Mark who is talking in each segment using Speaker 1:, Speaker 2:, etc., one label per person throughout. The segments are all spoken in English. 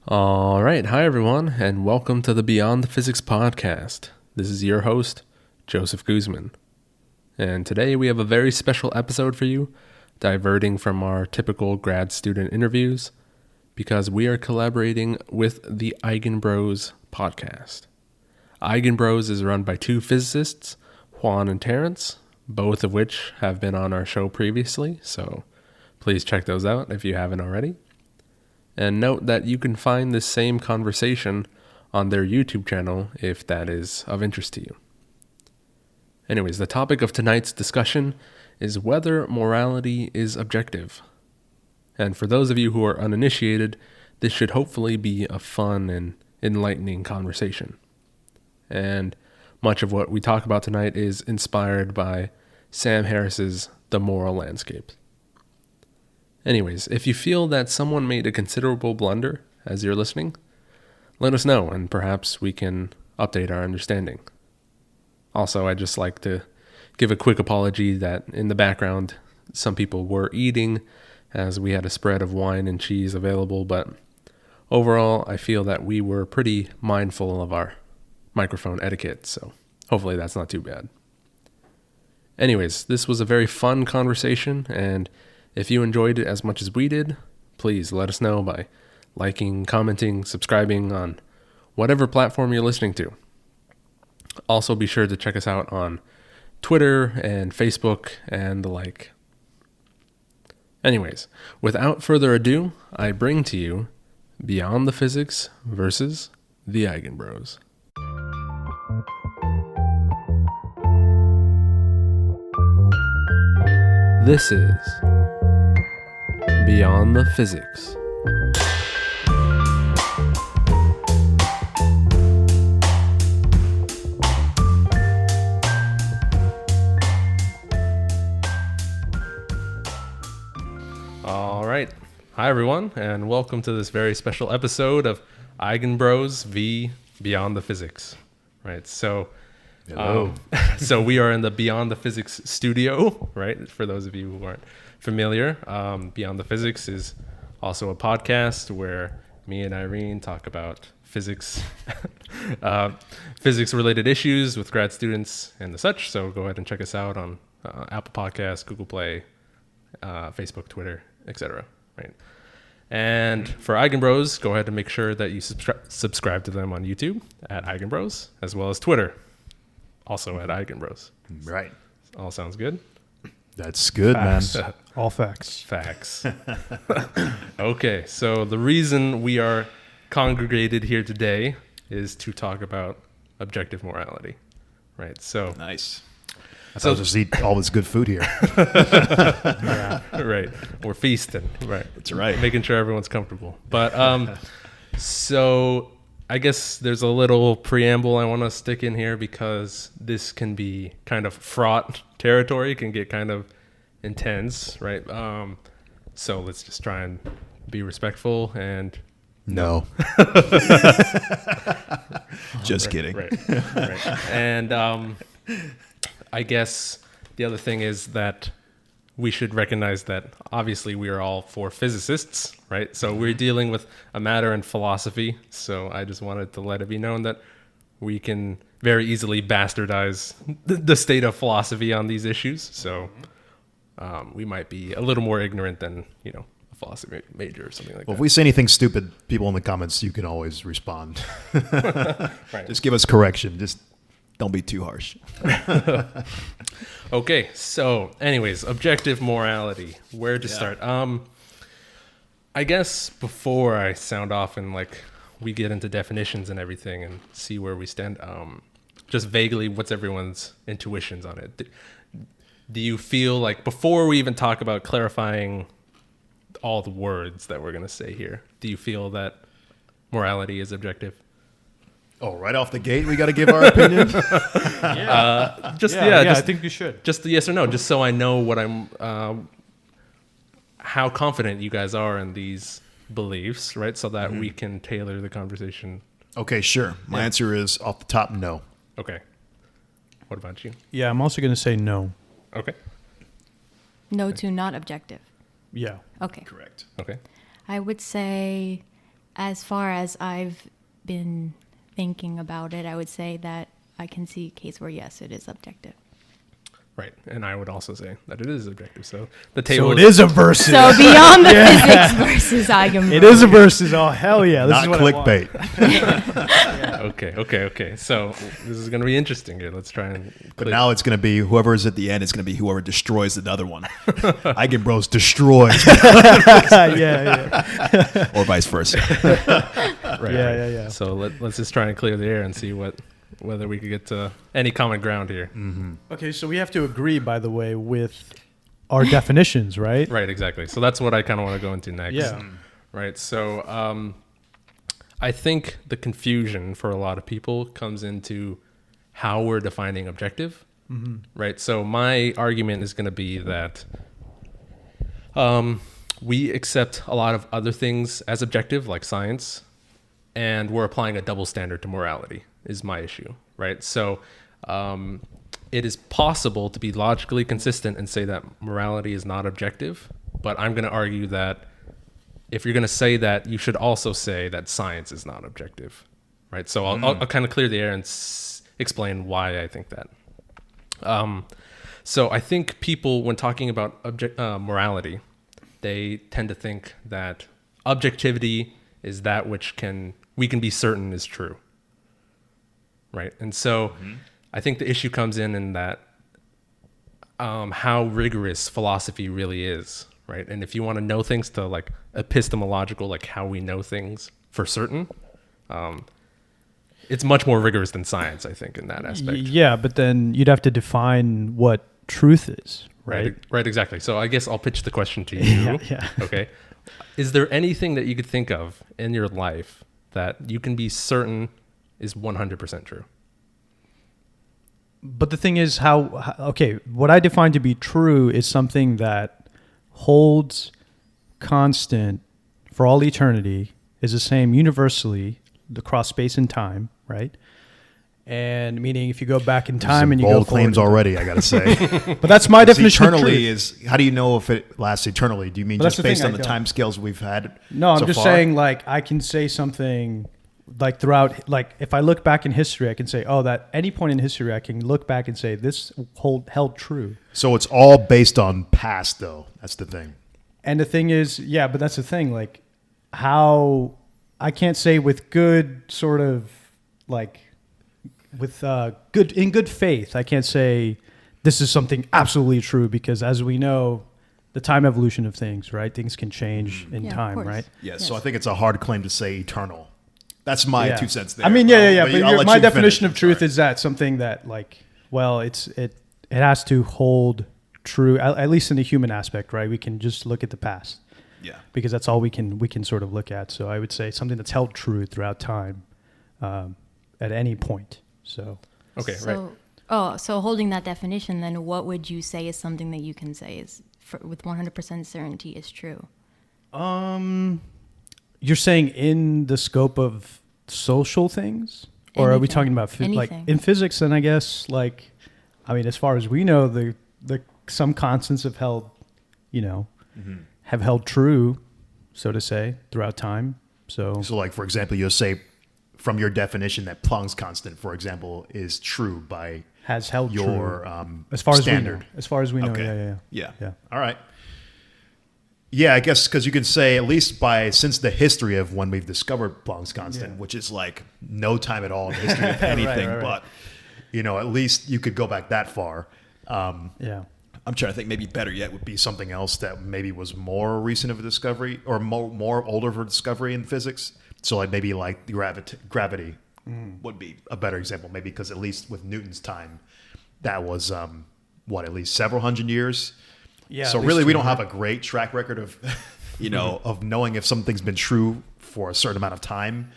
Speaker 1: All right. Hi, everyone, and welcome to the Beyond the Physics podcast. This is your host, Joseph Guzman. And today we have a very special episode for you, diverting from our typical grad student interviews, because we are collaborating with the Eigenbros Podcast. Eigenbros is run by two physicists, Juan and Terence, both of which have been on our show previously, so please check those out if you haven't already. And note that you can find this same conversation on their YouTube channel if that is of interest to you. Anyways, the topic of tonight's discussion is whether morality is objective. And for those of you who are uninitiated, this should hopefully be a fun and enlightening conversation. And much of what we talk about tonight is inspired by Sam Harris's The Moral Landscape. Anyways, if you feel that someone made a considerable blunder as you're listening, let us know and perhaps we can update our understanding. Also, I'd just like to give a quick apology that in the background, some people were eating as we had a spread of wine and cheese available, but overall, I feel that we were pretty mindful of our microphone etiquette, so hopefully that's not too bad. Anyways, this was a very fun conversation, and if you enjoyed it as much as we did, please let us know by liking, commenting, subscribing on whatever platform you're listening to. Also, be sure to check us out on Twitter and Facebook and the like. Anyways, without further ado, I bring to you Beyond the Physics versus the Eigenbros. This is Beyond the Physics. All right. Hi, everyone, and welcome to this very special episode of Eigenbros v. Beyond the Physics. Right. So,
Speaker 2: Hello.
Speaker 1: So we are in the Beyond the Physics studio, right? For those of you who aren't familiar, Beyond the Physics is also a podcast where me and Irene talk about physics, physics-related issues with grad students and the such. So go ahead and check us out on Apple Podcasts, Google Play, Facebook, Twitter, etc. Right. And for Eigenbros, go ahead and make sure that you subscribe to them on YouTube at Eigenbros, as well as Twitter, also at Eigenbros.
Speaker 2: Right.
Speaker 1: All sounds good?
Speaker 2: That's good,
Speaker 3: Facts.
Speaker 2: man.
Speaker 3: All facts.
Speaker 1: Facts. Okay, so the reason we are congregated here today is to talk about objective morality, right? So
Speaker 2: Nice. I'll just eat all this good food here.
Speaker 1: yeah, right. We're feasting, right?
Speaker 2: That's right.
Speaker 1: Making sure everyone's comfortable. But so I guess there's a little preamble I want to stick in here because this can be kind of fraught territory. It can get kind of intense, right? So let's just try and be respectful and
Speaker 2: No. Just kidding.
Speaker 1: Right. And I guess the other thing is that we should recognize that obviously we are all four physicists, right? So we're dealing with a matter in philosophy. So I just wanted to let it be known that we can very easily bastardize the state of philosophy on these issues. So we might be a little more ignorant than, a philosophy major or something like that.
Speaker 2: Well, if we say anything stupid, people in the comments, you can always respond.
Speaker 1: Right.
Speaker 2: Just give us correction. Just don't be too harsh.
Speaker 1: Okay, so anyways, objective morality. Where to start? I guess before I sound off and we get into definitions and everything and see where we stand, just vaguely, what's everyone's intuitions on it? Do you feel like before we even talk about clarifying all the words that we're going to say here, do you feel that morality is objective?
Speaker 2: Oh, right off the gate, we got to give our opinion?
Speaker 3: I think you should.
Speaker 1: Just the yes or no, just so I know what I'm, how confident you guys are in these beliefs, right? So that we can tailor the conversation.
Speaker 2: Okay, sure. My answer is off the top, no.
Speaker 1: Okay. What about you?
Speaker 3: Yeah, I'm also going to say no.
Speaker 1: Okay.
Speaker 4: No to not objective.
Speaker 3: Yeah.
Speaker 4: Okay.
Speaker 2: Correct.
Speaker 1: Okay.
Speaker 4: I would say as far as I've been thinking about it, I would say that I can see a case where, yes, it is objective.
Speaker 1: Right, and I would also say that it is objective. So the
Speaker 3: So
Speaker 1: table
Speaker 3: it is a versus.
Speaker 4: So beyond the physics versus Eigenbros.
Speaker 3: It is a versus. Oh, hell yeah. This
Speaker 2: Not
Speaker 3: is what
Speaker 2: clickbait.
Speaker 1: Okay. So this is going to be interesting here. Let's try and.
Speaker 2: But now it's going to be whoever's at the end. It's going to be whoever destroys another one. Eigenbros destroys,
Speaker 3: yeah.
Speaker 2: or vice versa.
Speaker 1: Right.
Speaker 3: Yeah.
Speaker 1: So let's just try and clear the air and see whether we could get to any common ground here.
Speaker 3: Okay, so we have to agree, by the way, with our definitions, right?
Speaker 1: Right, exactly. So that's what I kind of want to go into next.
Speaker 3: Yeah.
Speaker 1: Right. So I think the confusion for a lot of people comes into how we're defining objective. Right. So my argument is going to be that we accept a lot of other things as objective, like science, and we're applying a double standard to morality is my issue. Right. So it is possible to be logically consistent and say that morality is not objective, but I'm going to argue that if you're going to say that, you should also say that science is not objective, right? So I'll kind of clear the air and explain why I think that. So I think people, when talking about morality, they tend to think that objectivity is that which we can be certain is true, right? And so I think the issue comes in that how rigorous philosophy really is, right? And if you want to know things to like epistemological, like how we know things for certain, it's much more rigorous than science, I think, in that aspect.
Speaker 3: Yeah, but then you'd have to define what truth is, right?
Speaker 1: Right, exactly. So I guess I'll pitch the question to you.
Speaker 3: Yeah.
Speaker 1: Okay. Is there anything that you could think of in your life that you can be certain is 100% true?
Speaker 3: But the thing is what I define to be true is something that holds constant for all eternity, is the same universally across space and time, right? And meaning if you go back in time and you go
Speaker 2: bold
Speaker 3: forward.
Speaker 2: claims already, I got to say.
Speaker 3: But that's my definition of
Speaker 2: Eternally
Speaker 3: truth.
Speaker 2: is, how do you know if it lasts eternally? Do you mean
Speaker 3: But that's
Speaker 2: just
Speaker 3: the
Speaker 2: based
Speaker 3: thing,
Speaker 2: on
Speaker 3: I
Speaker 2: the
Speaker 3: don't-
Speaker 2: time scales we've had?
Speaker 3: No, I'm
Speaker 2: so
Speaker 3: just
Speaker 2: far?
Speaker 3: saying, like, I can say something like throughout, like if I look back in history, I can say, oh, that any point in history, I can look back and say this held true.
Speaker 2: So it's all based on past, though. That's the thing.
Speaker 3: And the thing is, yeah, but that's the thing, like how I can't say with good sort of like with good faith, I can't say this is something absolutely true because as we know, the time evolution of things, right? Things can change in
Speaker 4: Yeah, of
Speaker 3: time,
Speaker 4: course.
Speaker 3: right?
Speaker 2: Yes. So I think it's a hard claim to say eternal. That's my 2 cents there.
Speaker 3: I mean, yeah.
Speaker 2: But I'll
Speaker 3: But
Speaker 2: let
Speaker 3: my
Speaker 2: you
Speaker 3: definition
Speaker 2: finish.
Speaker 3: of truth
Speaker 2: Sorry.
Speaker 3: is that something that, like, well, it has to hold true, at least in the human aspect, right? We can just look at the past,
Speaker 2: Yeah.
Speaker 3: because that's all we can sort of look at. So I would say something that's held true throughout time, at any point. So
Speaker 1: Okay,
Speaker 4: So,
Speaker 1: right.
Speaker 4: so holding that definition, then what would you say is something that you can say is with 100% certainty is true?
Speaker 3: you're saying in the scope of social things, or are we
Speaker 4: Anything.
Speaker 3: talking about like
Speaker 4: Anything.
Speaker 3: in physics? Then I guess, like, I mean, as far as we know, the some constants have held, have held true, so to say, throughout time. So
Speaker 2: like, for example, you'll say from your definition that Planck's constant, for example, is true by
Speaker 3: has held
Speaker 2: your
Speaker 3: true as far
Speaker 2: standard.
Speaker 3: as we know. As far as we know,
Speaker 2: Okay.
Speaker 3: yeah.
Speaker 2: All right. Yeah, I guess because you could say at least since the history of when we've discovered Planck's constant,
Speaker 3: Yeah.
Speaker 2: which is like no time at all in the history of anything,
Speaker 3: right.
Speaker 2: but at least you could go back that far.
Speaker 3: Yeah.
Speaker 2: I'm trying to think. Maybe better yet would be something else that maybe was more recent of a discovery or more older of a discovery in physics. So like maybe like gravity would be a better example. Maybe because at least with Newton's time, that was at least several hundred years.
Speaker 3: Yeah.
Speaker 2: So
Speaker 3: at
Speaker 2: really,
Speaker 3: least
Speaker 2: we don't have a great track record of, of knowing if something's been true for a certain amount of time.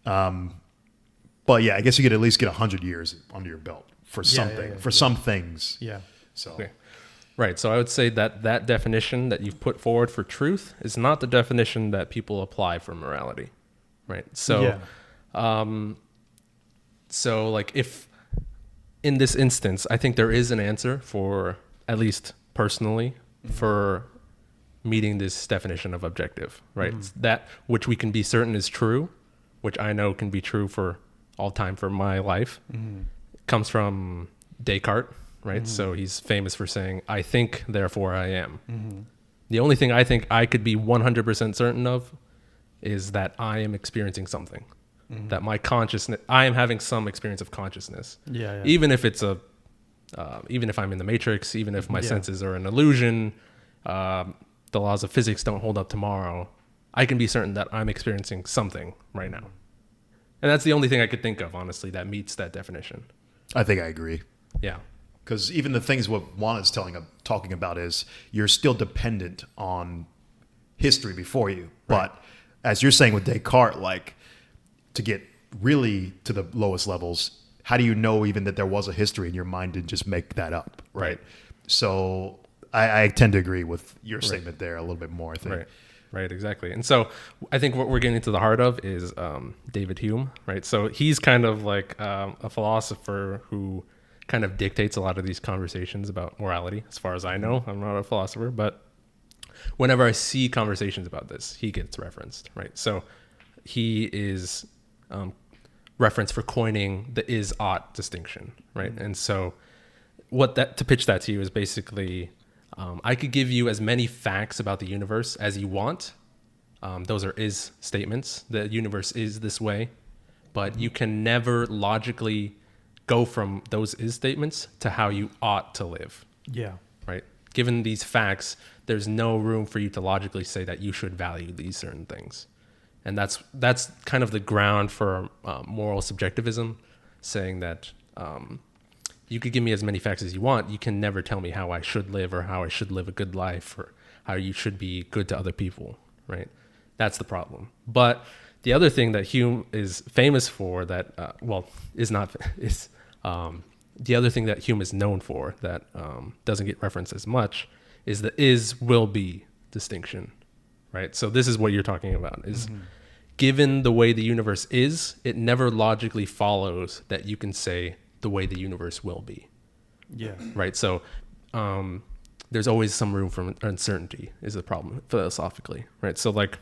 Speaker 2: But yeah, I guess you could at least get 100 years under your belt for something, some things.
Speaker 3: Yeah.
Speaker 2: So
Speaker 1: Okay. Right. So I would say that definition that you've put forward for truth is not the definition that people apply for morality. Right. So, so like if in this instance, I think there is an answer for, at least personally, for meeting this definition of objective, right? It's that which we can be certain is true, which I know can be true for all time for my life, comes from Descartes, right? So he's famous for saying, I think, therefore I am. The only thing I think I could be 100% certain of is that I am experiencing something, that my consciousness, I am having some experience of consciousness.
Speaker 3: Yeah.
Speaker 1: Even if it's even if I'm in the matrix, even if my senses are an illusion, the laws of physics don't hold up tomorrow, I can be certain that I'm experiencing something right now. And that's the only thing I could think of, honestly, that meets that definition.
Speaker 2: I think I agree.
Speaker 1: Yeah.
Speaker 2: Because even the things what Juan is talking about is you're still dependent on history before you.
Speaker 1: Right.
Speaker 2: But as you're saying with Descartes, like to get really to the lowest levels, how do you know even that there was a history in your mind to just make that up?
Speaker 1: Right.
Speaker 2: So I tend to agree with your statement there a little bit more, I think.
Speaker 1: Right, exactly. And so I think what we're getting to the heart of is David Hume, right? So he's kind of like a philosopher who kind of dictates a lot of these conversations about morality. As far as I know, I'm not a philosopher, but whenever I see conversations about this, he gets referenced, right? So he is referenced for coining the is-ought distinction, right? And so to pitch that to you is basically, I could give you as many facts about the universe as you want. Those are is statements. The universe is this way, but you can never logically go from those is statements to how you ought to live.
Speaker 3: Yeah.
Speaker 1: Right? Given these facts, there's no room for you to logically say that you should value these certain things. And that's kind of the ground for moral subjectivism, saying that you could give me as many facts as you want. You can never tell me how I should live or how I should live a good life or how you should be good to other people, right? That's the problem. But the other thing that Hume is famous for that, the other thing that Hume is known for that doesn't get referenced as much is the is-will-be distinction, right? So this is what you're talking about, is given the way the universe is, it never logically follows that you can say the way the universe will be.
Speaker 3: Yeah.
Speaker 1: Right? So there's always some room for uncertainty is the problem philosophically, right? So like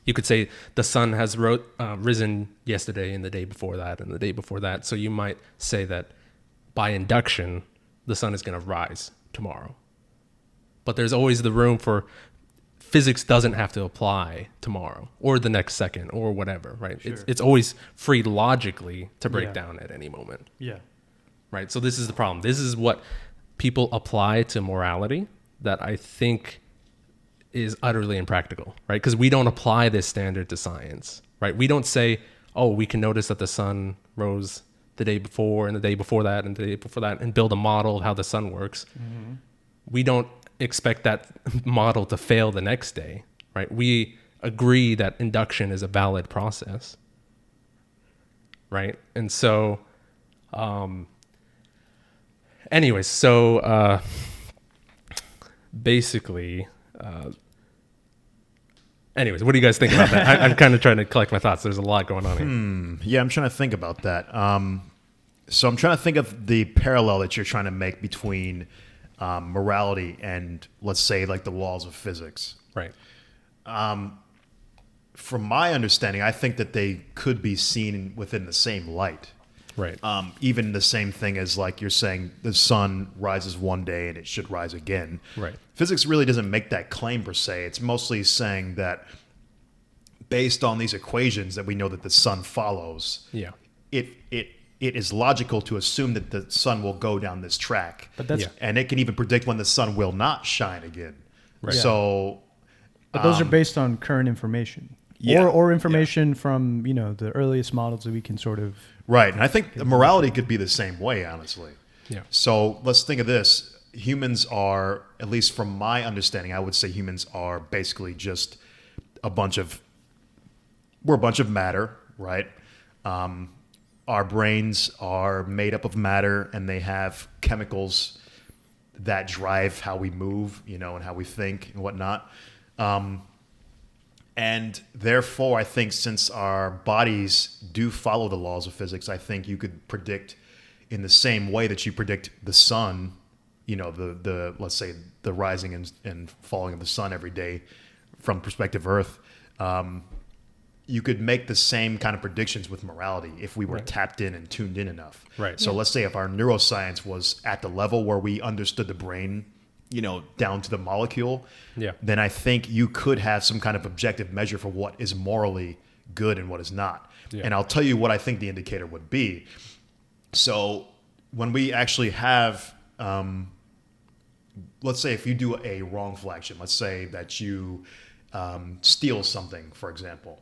Speaker 1: you could say the sun has risen yesterday and the day before that and the day before that. So you might say that by induction, the sun is going to rise tomorrow. But there's always the room for physics doesn't have to apply tomorrow or the next second or whatever, right?
Speaker 3: Sure.
Speaker 1: It's always free logically to break down at any moment.
Speaker 3: Yeah.
Speaker 1: Right? So this is the problem. This is what people apply to morality that I think is utterly impractical, right? Because we don't apply this standard to science, right? We don't say, oh, we can notice that the sun rose the day before and the day before that and the day before that and build a model of how the sun works. We don't expect that model to fail the next day, right? We agree that induction is a valid process, right? And so, anyways, so basically, anyways, what do you guys think about that? I'm kind of trying to collect my thoughts. There's a lot going on here.
Speaker 2: Yeah, I'm trying to think about that. So I'm trying to think of the parallel that you're trying to make between morality and, let's say, like the laws of physics.
Speaker 1: Right.
Speaker 2: From my understanding, I think that they could be seen within the same light.
Speaker 1: Right.
Speaker 2: Even the same thing as, like you're saying, the sun rises one day and it should rise again.
Speaker 1: Right.
Speaker 2: Physics really doesn't make that claim per se. It's mostly saying that based on these equations that we know that the sun follows,
Speaker 1: Yeah.
Speaker 2: it is logical to assume that the sun will go down this track.
Speaker 3: But that's
Speaker 2: And it can even predict when the sun will not shine again.
Speaker 1: Right.
Speaker 2: So
Speaker 3: But those are based on current information.
Speaker 2: Yeah.
Speaker 3: Or information from, the earliest models that we can sort of...
Speaker 2: right. And I think the morality could be the same way, honestly.
Speaker 1: Yeah.
Speaker 2: So let's think of this. Humans are, at least from my understanding, I would say humans are basically just we're a bunch of matter, right? Our brains are made up of matter and they have chemicals that drive how we move, and how we think and whatnot. And therefore, I think since our bodies do follow the laws of physics, I think you could predict in the same way that you predict the sun the let's say the rising and falling of the sun every day from perspective Earth, you could make the same kind of predictions with morality if we were tapped in and tuned in enough.
Speaker 1: Right.
Speaker 2: So let's say if our neuroscience was at the level where we understood the brain, down to the molecule, then I think you could have some kind of objective measure for what is morally good and what is not. Yeah. And I'll tell you what I think the indicator would be. So when we actually have, let's say if you do a wrongful action, let's say that you steal something, for example.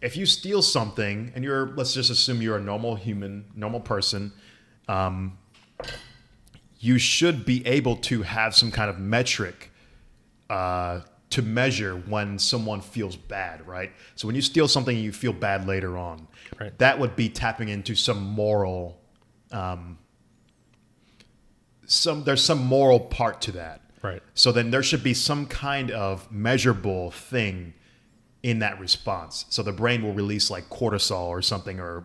Speaker 2: If you steal something and let's just assume you're a normal person, you should be able to have some kind of metric to measure when someone feels bad, right? So when you steal something and you feel bad later on, that would be tapping into some moral, there's some moral part to that.
Speaker 1: Right.
Speaker 2: So then there should be some kind of measurable thing in that response. So the brain will release like cortisol or something, or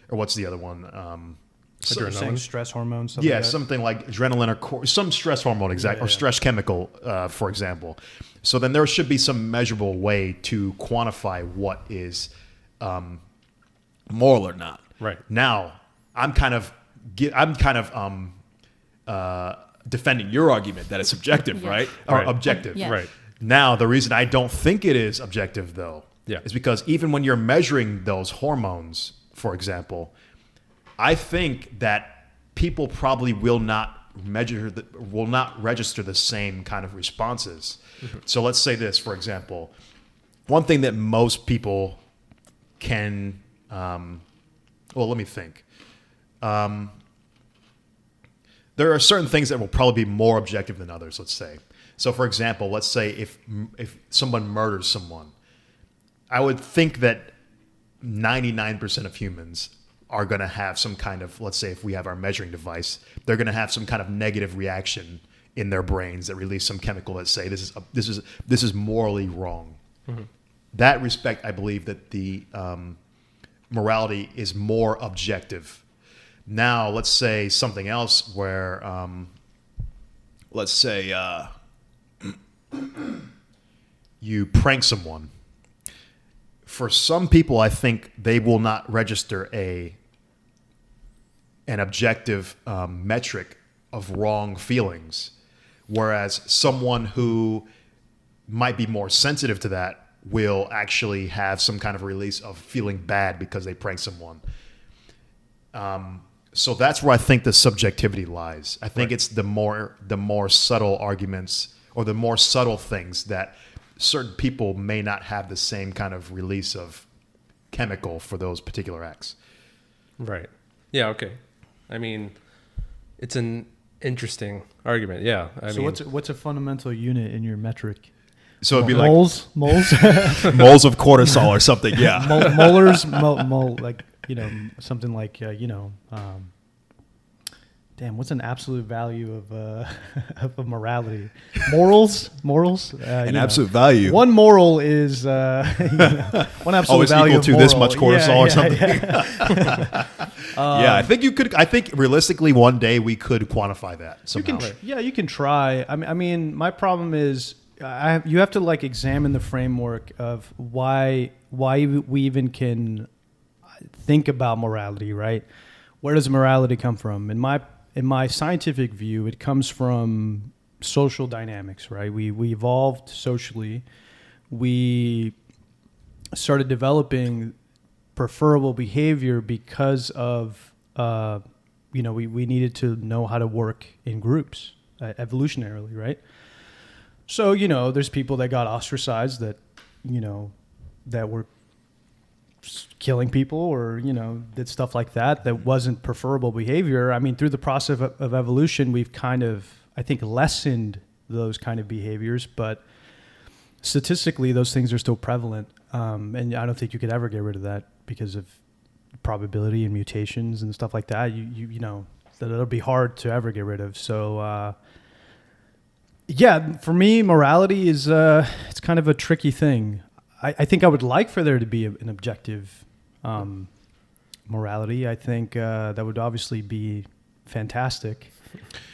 Speaker 2: what's the other one?
Speaker 3: Saying stress hormones. Like that.
Speaker 2: Something like adrenaline or some stress hormone, or stress chemical, for example. So then there should be some measurable way to quantify what is moral or not.
Speaker 1: Right.
Speaker 2: Now, I'm kind of defending your argument that it's subjective, right? Or objective.
Speaker 4: Yes.
Speaker 1: Right.
Speaker 2: Now, the reason I don't think it is objective, though, is because even when you're measuring those hormones, for example, I think that people probably will not register the same kind of responses. Mm-hmm. So let's say this, for example, one thing that most people can, let me think. There are certain things that will probably be more objective than others, let's say. So, for example, let's say if someone murders someone, I would think that 99% of humans are going to have some kind of, let's say if we have our measuring device, they're going to have some kind of negative reaction in their brains that release some chemical that say this is morally wrong. Mm-hmm. That respect, I believe that the morality is more objective. Now, let's say something else where, let's say you prank someone. For some people, I think they will not register an objective metric of wrong feelings, whereas someone who might be more sensitive to that will actually have some kind of release of feeling bad because they pranked someone. So that's where I think the subjectivity lies. I think it's the more subtle arguments or the more subtle things that certain people may not have the same kind of release of chemical for those particular acts.
Speaker 1: Right. Yeah. Okay. I mean, it's an interesting argument. Yeah. I mean,
Speaker 3: what's a fundamental unit in your metric?
Speaker 2: So it'd be
Speaker 3: moles,
Speaker 2: moles of cortisol or something. Yeah.
Speaker 3: Molars, like, something like, damn, what's an absolute value of a morality? Morals.
Speaker 2: An absolute value.
Speaker 3: One moral is one absolute value
Speaker 2: equal to
Speaker 3: moral.
Speaker 2: This much cortisol or something.
Speaker 3: Yeah.
Speaker 2: I think you could. I think realistically, one day we could quantify that somehow.
Speaker 3: You can try. I mean, my problem is you have to like examine the framework of why we even can think about morality, right? Where does morality come from? In my scientific view, it comes from social dynamics, right? We evolved socially. We started developing preferable behavior because of, we needed to know how to work in groups evolutionarily, right? So, there's people that got ostracized that were killing people or, did stuff like that wasn't preferable behavior. I mean, through the process of evolution, we've kind of, I think, lessened those kind of behaviors, but statistically, those things are still prevalent. And I don't think you could ever get rid of that because of probability and mutations and stuff like that. That'll be hard to ever get rid of. So, for me, morality is, it's kind of a tricky thing. I think I would like for there to be an objective morality. I think that would obviously be fantastic.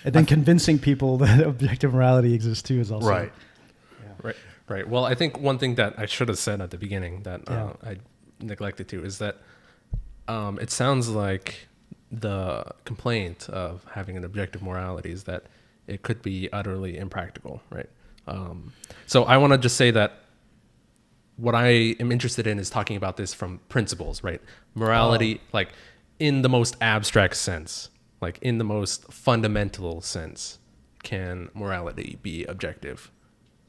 Speaker 3: And then convincing people that objective morality exists too is also
Speaker 2: Right.
Speaker 1: Right. Well, I think one thing that I should have said at the beginning that
Speaker 3: Yeah.
Speaker 1: I neglected to is that it sounds like the complaint of having an objective morality is that it could be utterly impractical, right? So I want to just say that what I am interested in is talking about this from principles, right? Morality, like in the most abstract sense, like in the most fundamental sense, can morality be objective?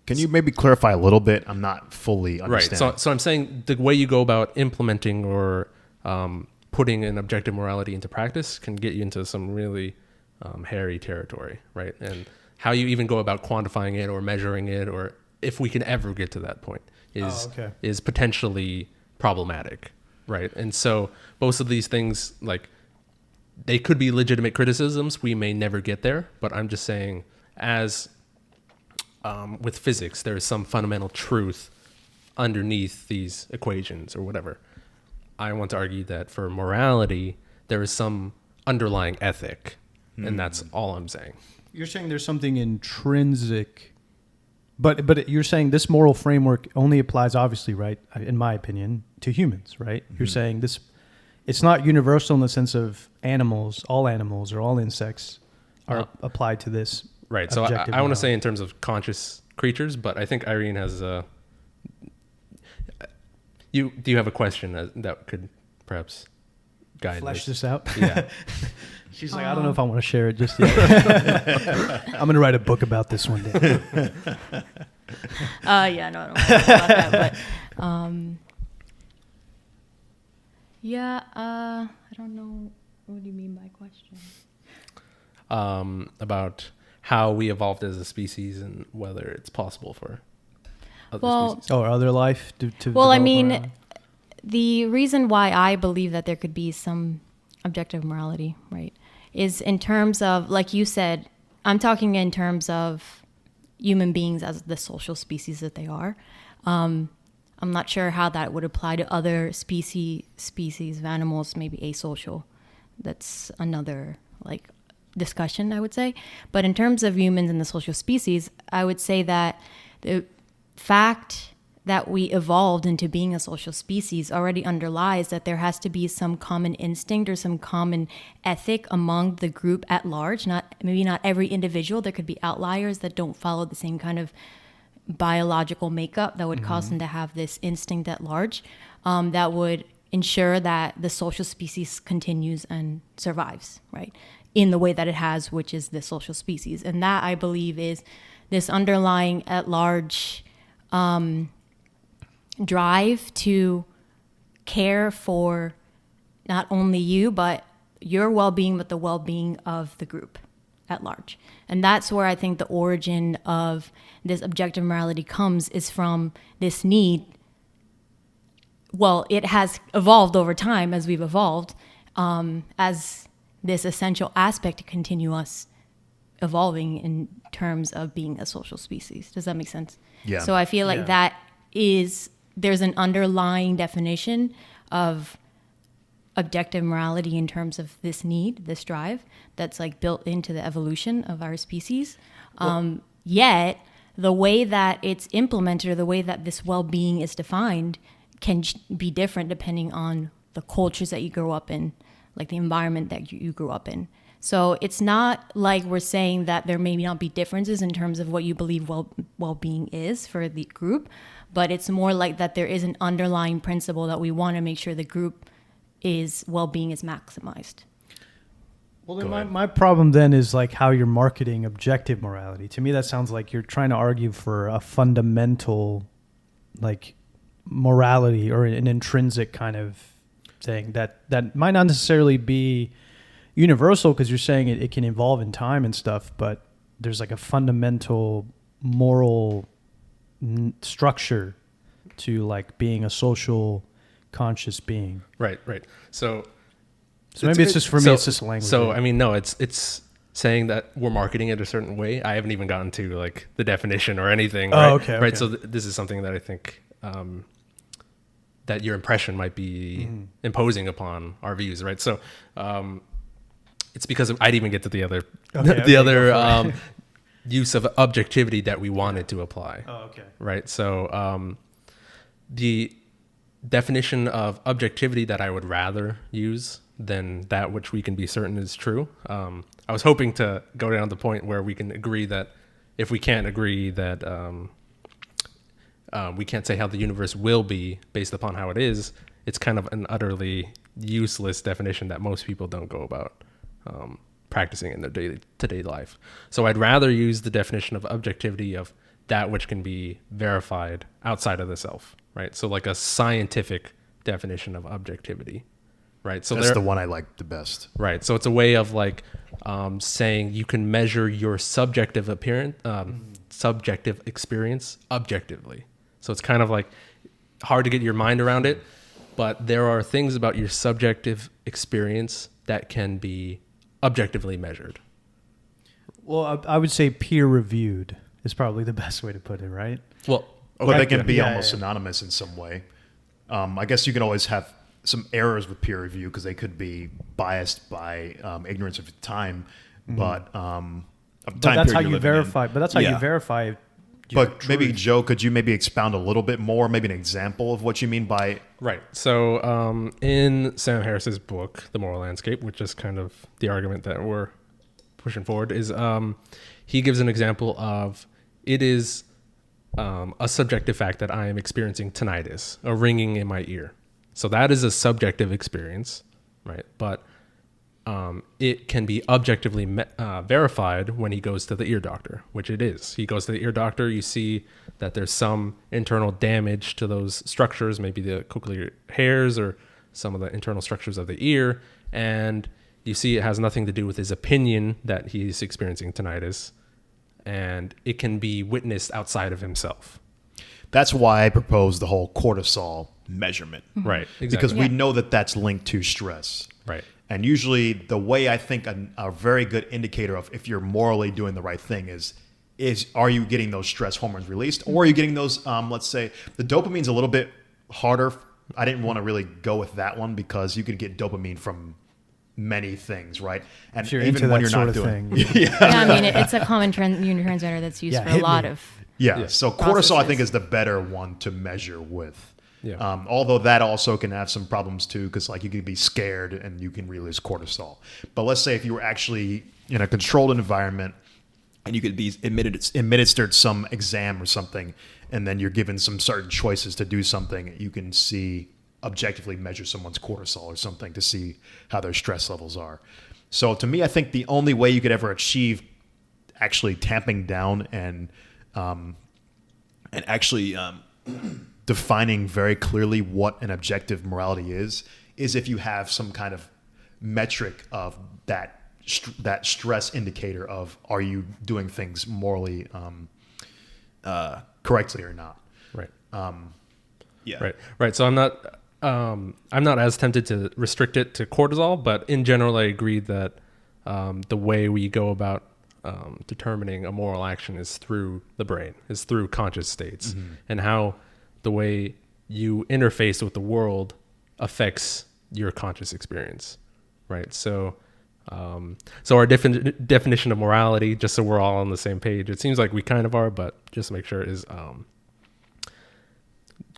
Speaker 2: Can you maybe clarify a little bit? I'm not fully understanding.
Speaker 1: Right. So I'm saying the way you go about implementing or putting an objective morality into practice can get you into some really hairy territory, right? And how you even go about quantifying it or measuring it, or if we can ever get to that point, is potentially problematic, right? And so most of these things, like, they could be legitimate criticisms. We may never get there, but I'm just saying, as with physics, there is some fundamental truth underneath these equations or whatever. I want to argue that for morality, there is some underlying ethic, and that's all I'm saying.
Speaker 3: You're saying there's something intrinsic, but you're saying this moral framework only applies, obviously, right, in my opinion, to humans, right? You're saying this, it's not universal in the sense of animals or all insects are applied to this.
Speaker 1: Right. So I want to say in terms of conscious creatures, but I think Irene has a... Do you have a question that could perhaps guide
Speaker 3: Flesh this out?
Speaker 1: Yeah.
Speaker 3: She's like, I don't know if I want to share it just yet. I'm going to write a book about this one day.
Speaker 4: Yeah, no, I don't know about that, but I don't know. What do you mean by question?
Speaker 1: About how we evolved as a species and whether it's possible for other species.
Speaker 3: Or other life to
Speaker 4: Well, I
Speaker 3: develop
Speaker 4: mean,
Speaker 3: around.
Speaker 4: the reason why I believe that there could be some objective morality, right, is in terms of, like you said, I'm talking in terms of human beings as the social species that they are. I'm not sure how that would apply to other species of animals, maybe asocial. That's another, like, discussion, I would say. But in terms of humans and the social species, I would say that the fact that we evolved into being a social species already underlies that there has to be some common instinct or some common ethic among the group at large. Maybe not every individual. There could be outliers that don't follow the same kind of biological makeup that would cause them to have this instinct at large, that would ensure that the social species continues and survives, right, in the way that it has, which is the social species. And that, I believe, is this underlying at large drive to care for not only you, but your well-being, but the well-being of the group at large. And that's where I think the origin of this objective morality comes, is from this need. Well, it has evolved over time as we've evolved, as this essential aspect to continue us evolving in terms of being a social species. Does that make sense?
Speaker 2: Yeah.
Speaker 4: So I feel like there's an underlying definition of objective morality in terms of this need, this drive, that's like built into the evolution of our species. Yet the way that it's implemented, or the way that this well-being is defined, can be different depending on the cultures that you grow up in, like the environment that you grew up in. So it's not like we're saying that there may not be differences in terms of what you believe well-being is for the group, but it's more like that there is an underlying principle that we want to make sure the group well-being is maximized.
Speaker 3: Well, then my problem then is like how you're marketing objective morality. To me, that sounds like you're trying to argue for a fundamental, like, morality or an intrinsic kind of thing that might not necessarily be universal, because you're saying it can evolve in time and stuff, but there's like a fundamental moral structure to like being a social conscious being.
Speaker 1: Right. So
Speaker 3: maybe it's just for me, it's just language.
Speaker 1: So, I mean, no, it's saying that we're marketing it a certain way. I haven't even gotten to like the definition or anything. Right?
Speaker 3: Okay.
Speaker 1: Right. So this is something that I think that your impression might be imposing upon our views. Right. So It's because I'd even get to the other
Speaker 3: Okay,
Speaker 1: the
Speaker 3: okay,
Speaker 1: other
Speaker 3: go for it.
Speaker 1: use of objectivity that we wanted to apply.
Speaker 3: Oh, okay.
Speaker 1: Right. So the definition of objectivity that I would rather use than that which we can be certain is true. I was hoping to go down the point where we can agree that if we can't agree that we can't say how the universe will be based upon how it is, it's kind of an utterly useless definition that most people don't go about practicing in their day-to-day life. So I'd rather use the definition of objectivity of that which can be verified outside of the self, right? So like a scientific definition of objectivity, right? So
Speaker 2: That's the one I like the best.
Speaker 1: right. So it's a way of like saying you can measure your subjective subjective experience objectively. So it's kind of like hard to get your mind around it, but there are things about your subjective experience that can be objectively measured.
Speaker 3: Well, I would say peer reviewed is probably the best way to put it, right?
Speaker 1: Well,
Speaker 2: But they can be
Speaker 3: Yeah,
Speaker 2: almost
Speaker 3: yeah.
Speaker 2: synonymous in some way. I guess you can always have some errors with peer review because they could be biased by ignorance of the time. But
Speaker 3: But that's how you verify. But that's how you verify.
Speaker 2: But maybe Joe, could you maybe expound a little bit more, maybe an example of what you mean by
Speaker 1: right. So in Sam Harris's book, The Moral Landscape, which is kind of the argument that we're pushing forward, is he gives an example of it is a subjective fact that I am experiencing tinnitus, a ringing in my ear. So that is a subjective experience, right? But it can be objectively verified when he goes to the ear doctor, which it is. He goes to the ear doctor, you see that there's some internal damage to those structures, maybe the cochlear hairs or some of the internal structures of the ear, and you see it has nothing to do with his opinion that he's experiencing tinnitus, and it can be witnessed outside of himself.
Speaker 2: That's why I propose the whole cortisol measurement.
Speaker 1: Right, exactly.
Speaker 2: Because we
Speaker 4: Yeah.
Speaker 2: know that that's linked to stress.
Speaker 1: Right.
Speaker 2: And usually the way I think a very good indicator of if you're morally doing the right thing is are you getting those stress hormones released, or are you getting those, let's say, the dopamine's a little bit harder. I didn't want to really go with that one because you could get dopamine from many things, right? And
Speaker 3: If you're
Speaker 2: even
Speaker 3: into
Speaker 2: when
Speaker 3: that
Speaker 2: you're not
Speaker 3: sort of
Speaker 2: doing
Speaker 3: thing.
Speaker 4: Yeah, I mean, it's a common neurotransmitter that's used
Speaker 3: Yeah,
Speaker 4: for a
Speaker 3: hit
Speaker 4: lot
Speaker 3: me.
Speaker 4: of.
Speaker 2: Yeah, so cortisol I
Speaker 4: Processes.
Speaker 2: think is the better one to measure with.
Speaker 1: Yeah.
Speaker 2: Although that also can have some problems too, because like you could be scared and you can release cortisol. But let's say if you were actually in a controlled environment and you could be administered some exam or something, and then you're given some certain choices to do something, you can see objectively measure someone's cortisol or something to see how their stress levels are. So to me, I think the only way you could ever achieve actually tamping down and actually defining very clearly what an objective morality is if you have some kind of metric of that stress indicator of are you doing things morally correctly or not.
Speaker 1: Right.
Speaker 2: Yeah.
Speaker 1: Right. So I'm not as tempted to restrict it to cortisol, but in general, I agree that the way we go about determining a moral action is through the brain, is through conscious states, and how the way you interface with the world affects your conscious experience. Right. So our definition of morality, just so we're all on the same page, it seems like we kind of are, but just to make sure, is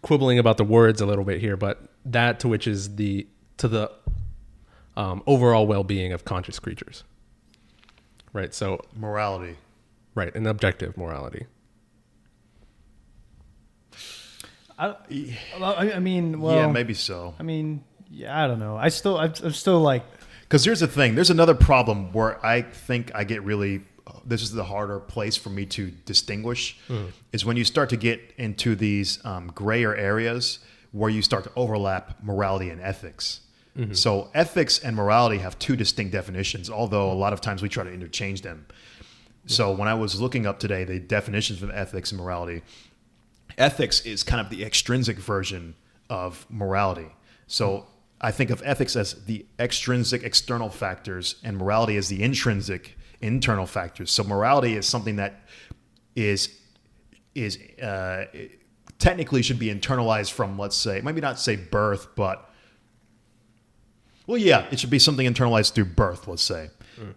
Speaker 1: quibbling about the words a little bit here, but that to which is the overall well-being of conscious creatures. Right. So
Speaker 2: Morality.
Speaker 1: right, an objective morality.
Speaker 3: I mean, well,
Speaker 2: Yeah, maybe so.
Speaker 3: I mean, yeah, I don't know. I'm still like,
Speaker 2: Because here's the thing. There's another problem where I think I get really. This is the harder place for me to distinguish. Is when you start to get into these grayer areas where you start to overlap morality and ethics. So ethics and morality have two distinct definitions, although a lot of times we try to interchange them. So when I was looking up today the definitions of ethics and morality, ethics is kind of the extrinsic version of morality. So I think of ethics as the extrinsic external factors and morality as the intrinsic internal factors. So morality is something that is technically should be internalized from, let's say, maybe not say birth, but well, yeah, it should be something internalized through birth, let's say.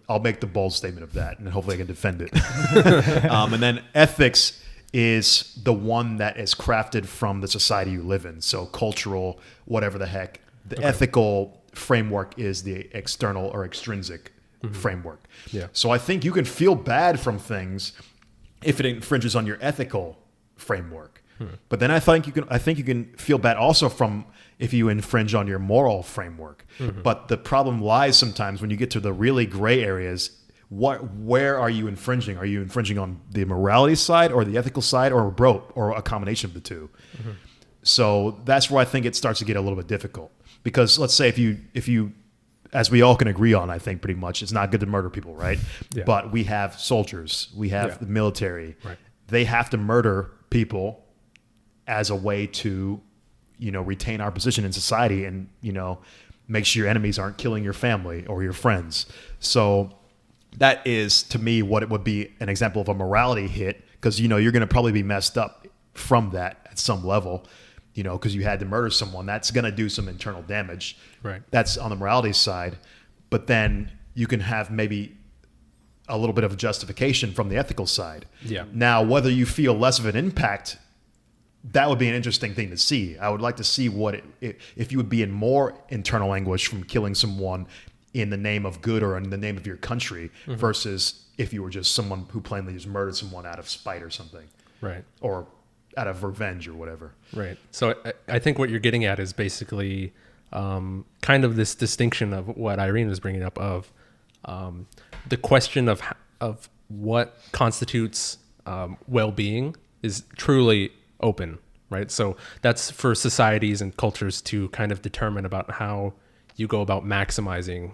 Speaker 2: I'll make the bold statement of that, and hopefully I can defend it. And then ethics is the one that is crafted from the society you live in. So cultural, whatever the heck. The ethical framework is the external or extrinsic framework.
Speaker 1: Yeah.
Speaker 2: So I think you can feel bad from things if it infringes on your ethical framework. But then I think you can feel bad also from if you infringe on your moral framework. But the problem lies sometimes when you get to the really gray areas. Where are you infringing? Are you infringing on the morality side or the ethical side, or both, or a combination of the two? So that's where I think it starts to get a little bit difficult. Because let's say if you, as we all can agree on, I think pretty much, it's not good to murder people, right?
Speaker 1: Yeah.
Speaker 2: But we have soldiers, we have the military.
Speaker 1: Right.
Speaker 2: They have to murder people as a way to, retain our position in society and, make sure your enemies aren't killing your family or your friends. So that is, to me, what it would be an example of a morality hit, because, you're going to probably be messed up from that at some level. Because you had to murder someone, that's going to do some internal damage.
Speaker 1: Right.
Speaker 2: That's on the morality side. But then you can have maybe a little bit of a justification from the ethical side.
Speaker 1: Yeah.
Speaker 2: Now, whether you feel less of an impact, that would be an interesting thing to see. I would like to see if you would be in more internal anguish from killing someone in the name of good or in the name of your country versus if you were just someone who plainly just murdered someone out of spite or something.
Speaker 1: Right.
Speaker 2: Or out of revenge or whatever.
Speaker 1: Right. So I think what you're getting at is basically kind of this distinction of what Irene was bringing up of the question of what constitutes well-being is truly open, right? So that's for societies and cultures to kind of determine about how you go about maximizing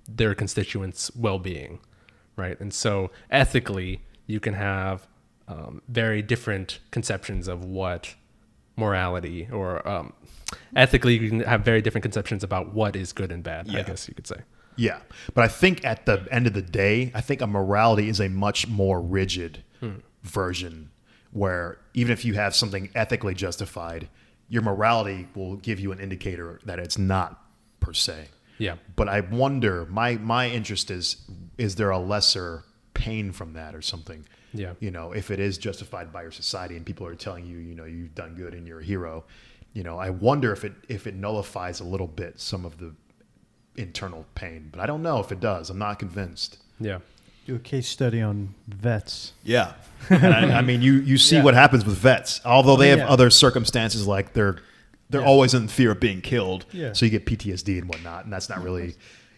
Speaker 1: their constituents' well-being, right? And so ethically, you can have very different conceptions of what morality or ethically, you can have very different conceptions about what is good and bad, I guess you could say.
Speaker 2: Yeah. But I think at the end of the day, I think a morality is a much more rigid version where even if you have something ethically justified, your morality will give you an indicator that it's not per se.
Speaker 1: Yeah.
Speaker 2: But I wonder, my interest is there a lesser pain from that or something?
Speaker 1: Yeah.
Speaker 2: If it is justified by your society and people are telling you, you've done good and you're a hero, I wonder if it nullifies a little bit some of the internal pain. But I don't know if it does. I'm not convinced.
Speaker 1: Yeah.
Speaker 3: Do a case study on vets.
Speaker 2: Yeah. And I mean, you see what happens with vets. Although they have other circumstances, like they're always in fear of being killed.
Speaker 3: Yeah.
Speaker 2: So you get PTSD and whatnot. And that's not really,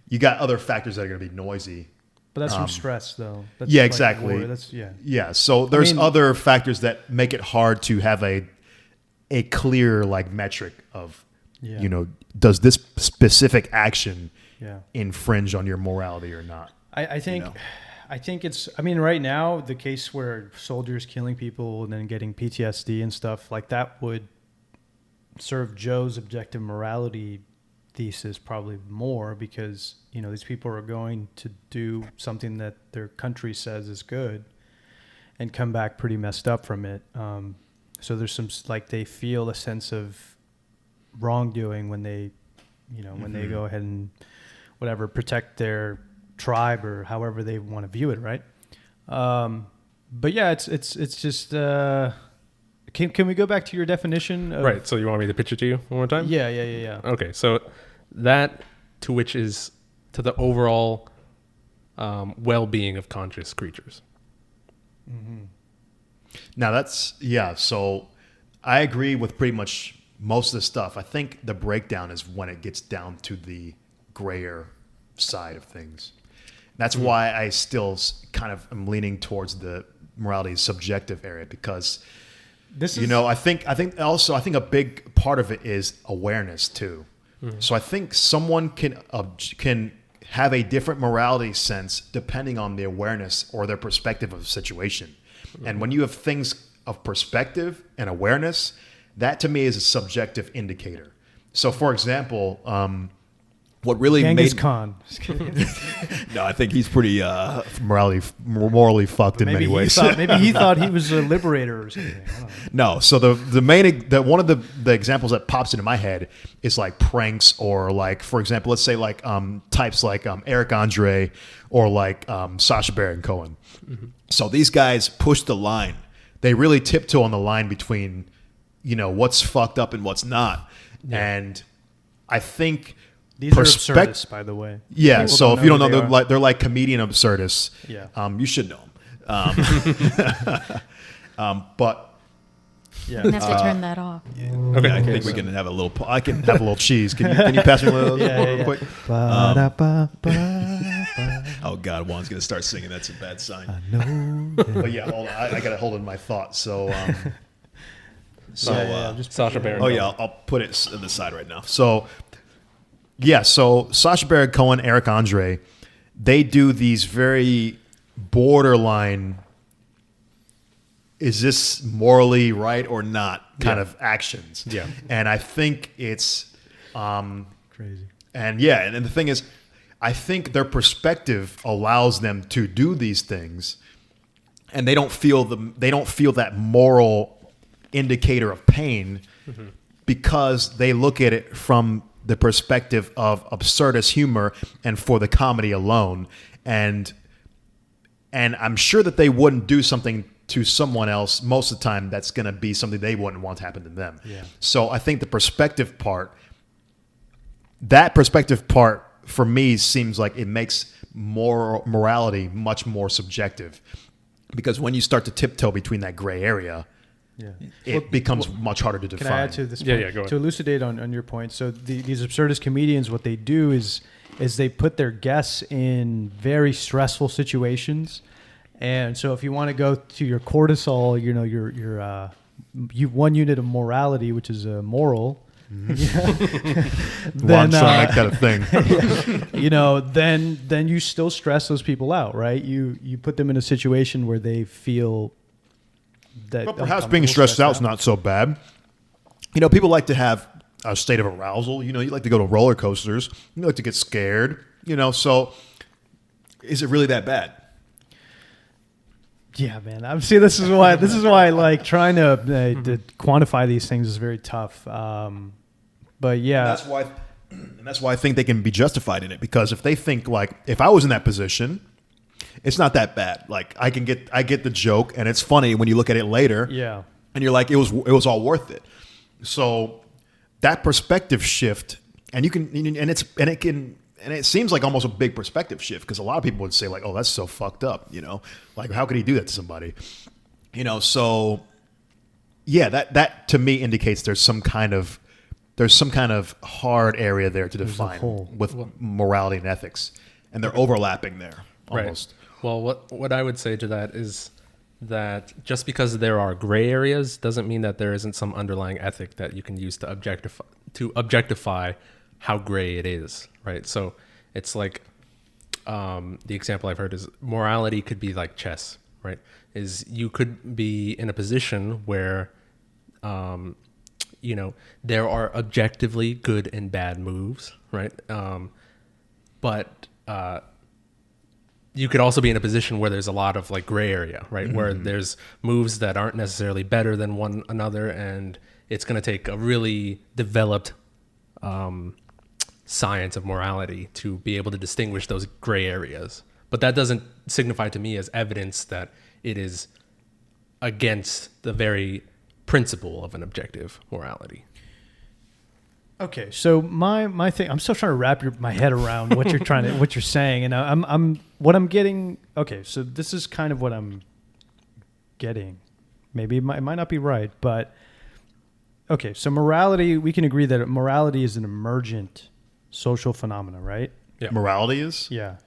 Speaker 2: you got other factors that are going to be noisy.
Speaker 3: But that's from stress, though. That's
Speaker 2: Yeah,
Speaker 3: like
Speaker 2: exactly.
Speaker 3: war. That's
Speaker 2: Yeah. So there's other factors that make it hard to have a clear like metric of, does this specific action infringe on your morality or not?
Speaker 3: I think it's, right now, the case where soldiers killing people and then getting PTSD and stuff like that would serve Joe's objective morality thesis probably more because, these people are going to do something that their country says is good and come back pretty messed up from it. So there's some, like, they feel a sense of wrongdoing when they, when they go ahead and whatever, protect their tribe or however they want to view it, right? But yeah, it's just can we go back to your definition of,
Speaker 1: Right. So you want me to pitch it to you one more time?
Speaker 3: Yeah.
Speaker 1: Okay. So that to which is to the overall well-being of conscious creatures.
Speaker 2: Now so I agree with pretty much most of the stuff. I think the breakdown is when it gets down to the grayer side of things. That's why I still kind of am leaning towards the morality subjective area because
Speaker 3: this is,
Speaker 2: I think a big part of it is awareness too. So I think someone can have a different morality sense depending on the awareness or their perspective of the situation. And when you have things of perspective and awareness, that to me is a subjective indicator. So for example, what really
Speaker 3: Genghis
Speaker 2: made
Speaker 3: Khan.
Speaker 2: no, I think he's pretty morally fucked in many ways.
Speaker 3: Maybe he thought he was a liberator or something. I don't know.
Speaker 2: No, so the one of the examples that pops into my head is like pranks, or like, for example, let's say like types like Eric Andre or like Sacha Baron Cohen. Mm-hmm. So these guys push the line. They really tiptoe on the line between, what's fucked up and what's not. Yeah. And I think
Speaker 3: these are absurdists, by the way.
Speaker 2: Yeah.
Speaker 3: People
Speaker 2: so if you don't know, they're like comedian absurdists.
Speaker 3: Yeah.
Speaker 2: You should know them. But
Speaker 4: yeah, you have to turn that off.
Speaker 2: Yeah. Okay, I think we can have a little. I can have a little cheese. Can you pass me a little real quick? Oh God, Juan's gonna start singing. That's a bad sign. I know. But yeah, hold on. I gotta hold in my thoughts. So,
Speaker 1: just Sacha Baron.
Speaker 2: Oh yeah, I'll put it on the side right now. So, yeah, so Sacha Baron Cohen, Eric Andre, they do these very borderline, is this morally right or not kind of actions.
Speaker 1: Yeah.
Speaker 2: And I think it's
Speaker 3: crazy.
Speaker 2: And the thing is, I think their perspective allows them to do these things, and they don't feel that moral indicator of pain because they look at it from the perspective of absurdist humor and for the comedy alone. And I'm sure that they wouldn't do something to someone else most of the time that's going to be something they wouldn't want to happen to them.
Speaker 3: Yeah.
Speaker 2: So I think the perspective part for me seems like it makes morality much more subjective, because when you start to tiptoe between that gray area, it becomes much harder to define.
Speaker 3: Can I add to this point?
Speaker 1: Yeah, go ahead.
Speaker 3: To elucidate on your point. So these absurdist comedians, what they do is they put their guests in very stressful situations. And so if you want to go to your cortisol, your one unit of morality, which is moral,
Speaker 2: then make that a thing.
Speaker 3: then you still stress those people out, right? You put them in a situation where they feel that.
Speaker 2: But perhaps being stressed out is not so bad. People like to have a state of arousal. You like to go to roller coasters. You like to get scared. So is it really that bad?
Speaker 3: Yeah, man. See, this is why like trying to quantify these things is very tough. But yeah,
Speaker 2: and that's why I think they can be justified in it, because if they think like, if I was in that position, it's not that bad. Like I get the joke, and it's funny when you look at it later.
Speaker 3: Yeah,
Speaker 2: and you're like, it was all worth it. So that perspective shift, and it seems like almost a big perspective shift, because a lot of people would say like, oh, that's so fucked up, like how could he do that to somebody, so yeah, that to me indicates there's some kind of hard area there to define with morality and ethics, and they're overlapping there almost.
Speaker 1: Right. Well, what I would say to that is that just because there are gray areas doesn't mean that there isn't some underlying ethic that you can use to objectify how gray it is, right? So it's like the example I've heard is morality could be like chess, right? Is you could be in a position where there are objectively good and bad moves, right? But you could also be in a position where there's a lot of like gray area, right? Mm-hmm. Where there's moves that aren't necessarily better than one another, and it's going to take a really developed science of morality to be able to distinguish those gray areas. But that doesn't signify to me as evidence that it is against the very principle of an objective morality.
Speaker 3: Okay, so my thing, I'm still trying to wrap my head around what you're saying, and I'm getting. Okay, so this is kind of what I'm getting. Maybe it might not be right, but okay. So morality, we can agree that morality is an emergent social phenomena, right?
Speaker 2: Yeah. Morality is?
Speaker 3: Yeah.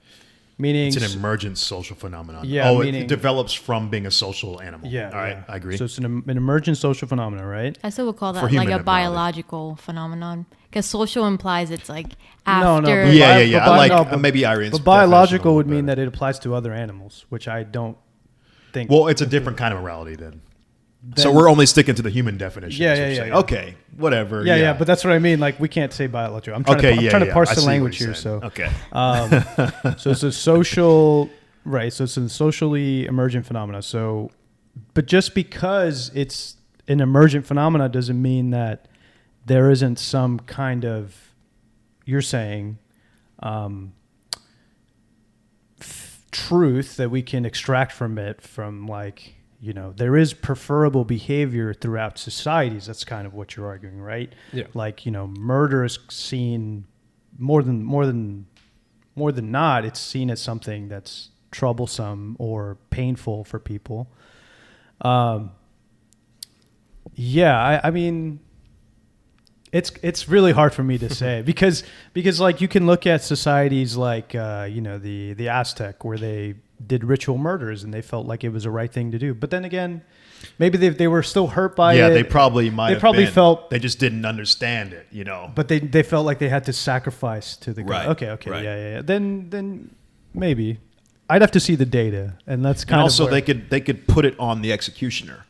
Speaker 3: Meaning
Speaker 2: it's an emergent social phenomenon.
Speaker 3: Yeah.
Speaker 2: It develops from being a social animal.
Speaker 3: Yeah.
Speaker 2: All right.
Speaker 3: Yeah.
Speaker 2: I agree.
Speaker 3: So it's an emergent social phenomenon, right?
Speaker 4: I still would call that like a biological phenomenon, because social implies it's like after.
Speaker 3: No.
Speaker 2: Yeah. Maybe Irene's.
Speaker 3: But biological would mean that it applies to other animals, which I don't think.
Speaker 2: Well, it's a different kind of morality then. So we're only sticking to the human definition.
Speaker 3: Yeah.
Speaker 2: Okay, whatever.
Speaker 3: Yeah. But that's what I mean. Like, we can't say biological. I'm trying to parse the language here. So
Speaker 2: okay.
Speaker 3: So it's a social, right? So it's a socially emergent phenomena. So, but just because it's an emergent phenomena doesn't mean that there isn't some kind of, you're saying, truth that we can extract from it, from like, there is preferable behavior throughout societies. That's kind of what you're arguing, right?
Speaker 1: Yeah.
Speaker 3: Like, murder is seen more than not, it's seen as something that's troublesome or painful for people. I mean, it's really hard for me to say because like you can look at societies like the Aztec, where they did ritual murders and they felt like it was the right thing to do. But then again, maybe they were still hurt by it.
Speaker 2: Yeah, they probably
Speaker 3: felt
Speaker 2: they just didn't understand it,
Speaker 3: But they felt like they had to sacrifice to the god.
Speaker 2: Right.
Speaker 3: Okay,
Speaker 2: right.
Speaker 3: Yeah. Then maybe I'd have to see the data, and that's kind
Speaker 2: and
Speaker 3: of
Speaker 2: also
Speaker 3: where,
Speaker 2: they could put it on the executioner.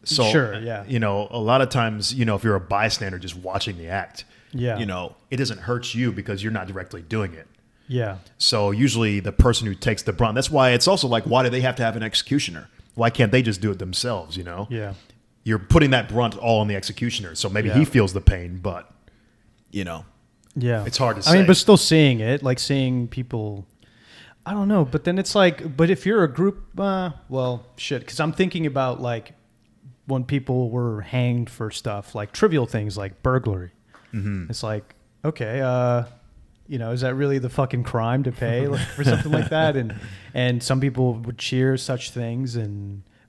Speaker 2: So
Speaker 3: sure, yeah.
Speaker 2: A lot of times, if you're a bystander just watching the act,
Speaker 3: Yeah.
Speaker 2: It doesn't hurt you because you're not directly doing it.
Speaker 3: Yeah.
Speaker 2: So usually the person who takes the brunt, that's why it's also like, why do they have to have an executioner? Why can't they just do it themselves,
Speaker 3: Yeah.
Speaker 2: You're putting that brunt all on the executioner. So maybe he feels the pain, but,
Speaker 3: Yeah.
Speaker 2: it's hard to say.
Speaker 3: I mean, but still seeing it, like seeing people, I don't know. But then it's like, but if you're a group, because I'm thinking about like when people were hanged for stuff, like trivial things like burglary. Mm-hmm. It's like, okay, is that really the fucking crime to pay for something like that? And some people would cheer such things.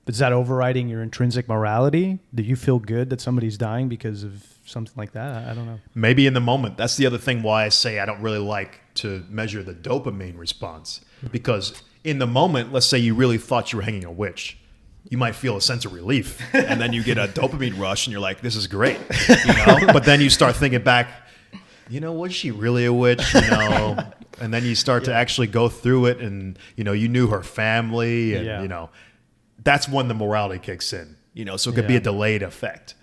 Speaker 3: But is that overriding your intrinsic morality? Do you feel good that somebody's dying because of something like that? I don't know.
Speaker 2: Maybe in the moment. That's the other thing why I say I don't really like to measure the dopamine response. Because in the moment, let's say you really thought you were hanging a witch. You might feel a sense of relief. And then you get a dopamine rush and you're like, this is great. But then you start thinking back, was she really a witch? And then you start to actually go through it and, you knew her family and, that's when the morality kicks in, so it could be a delayed effect.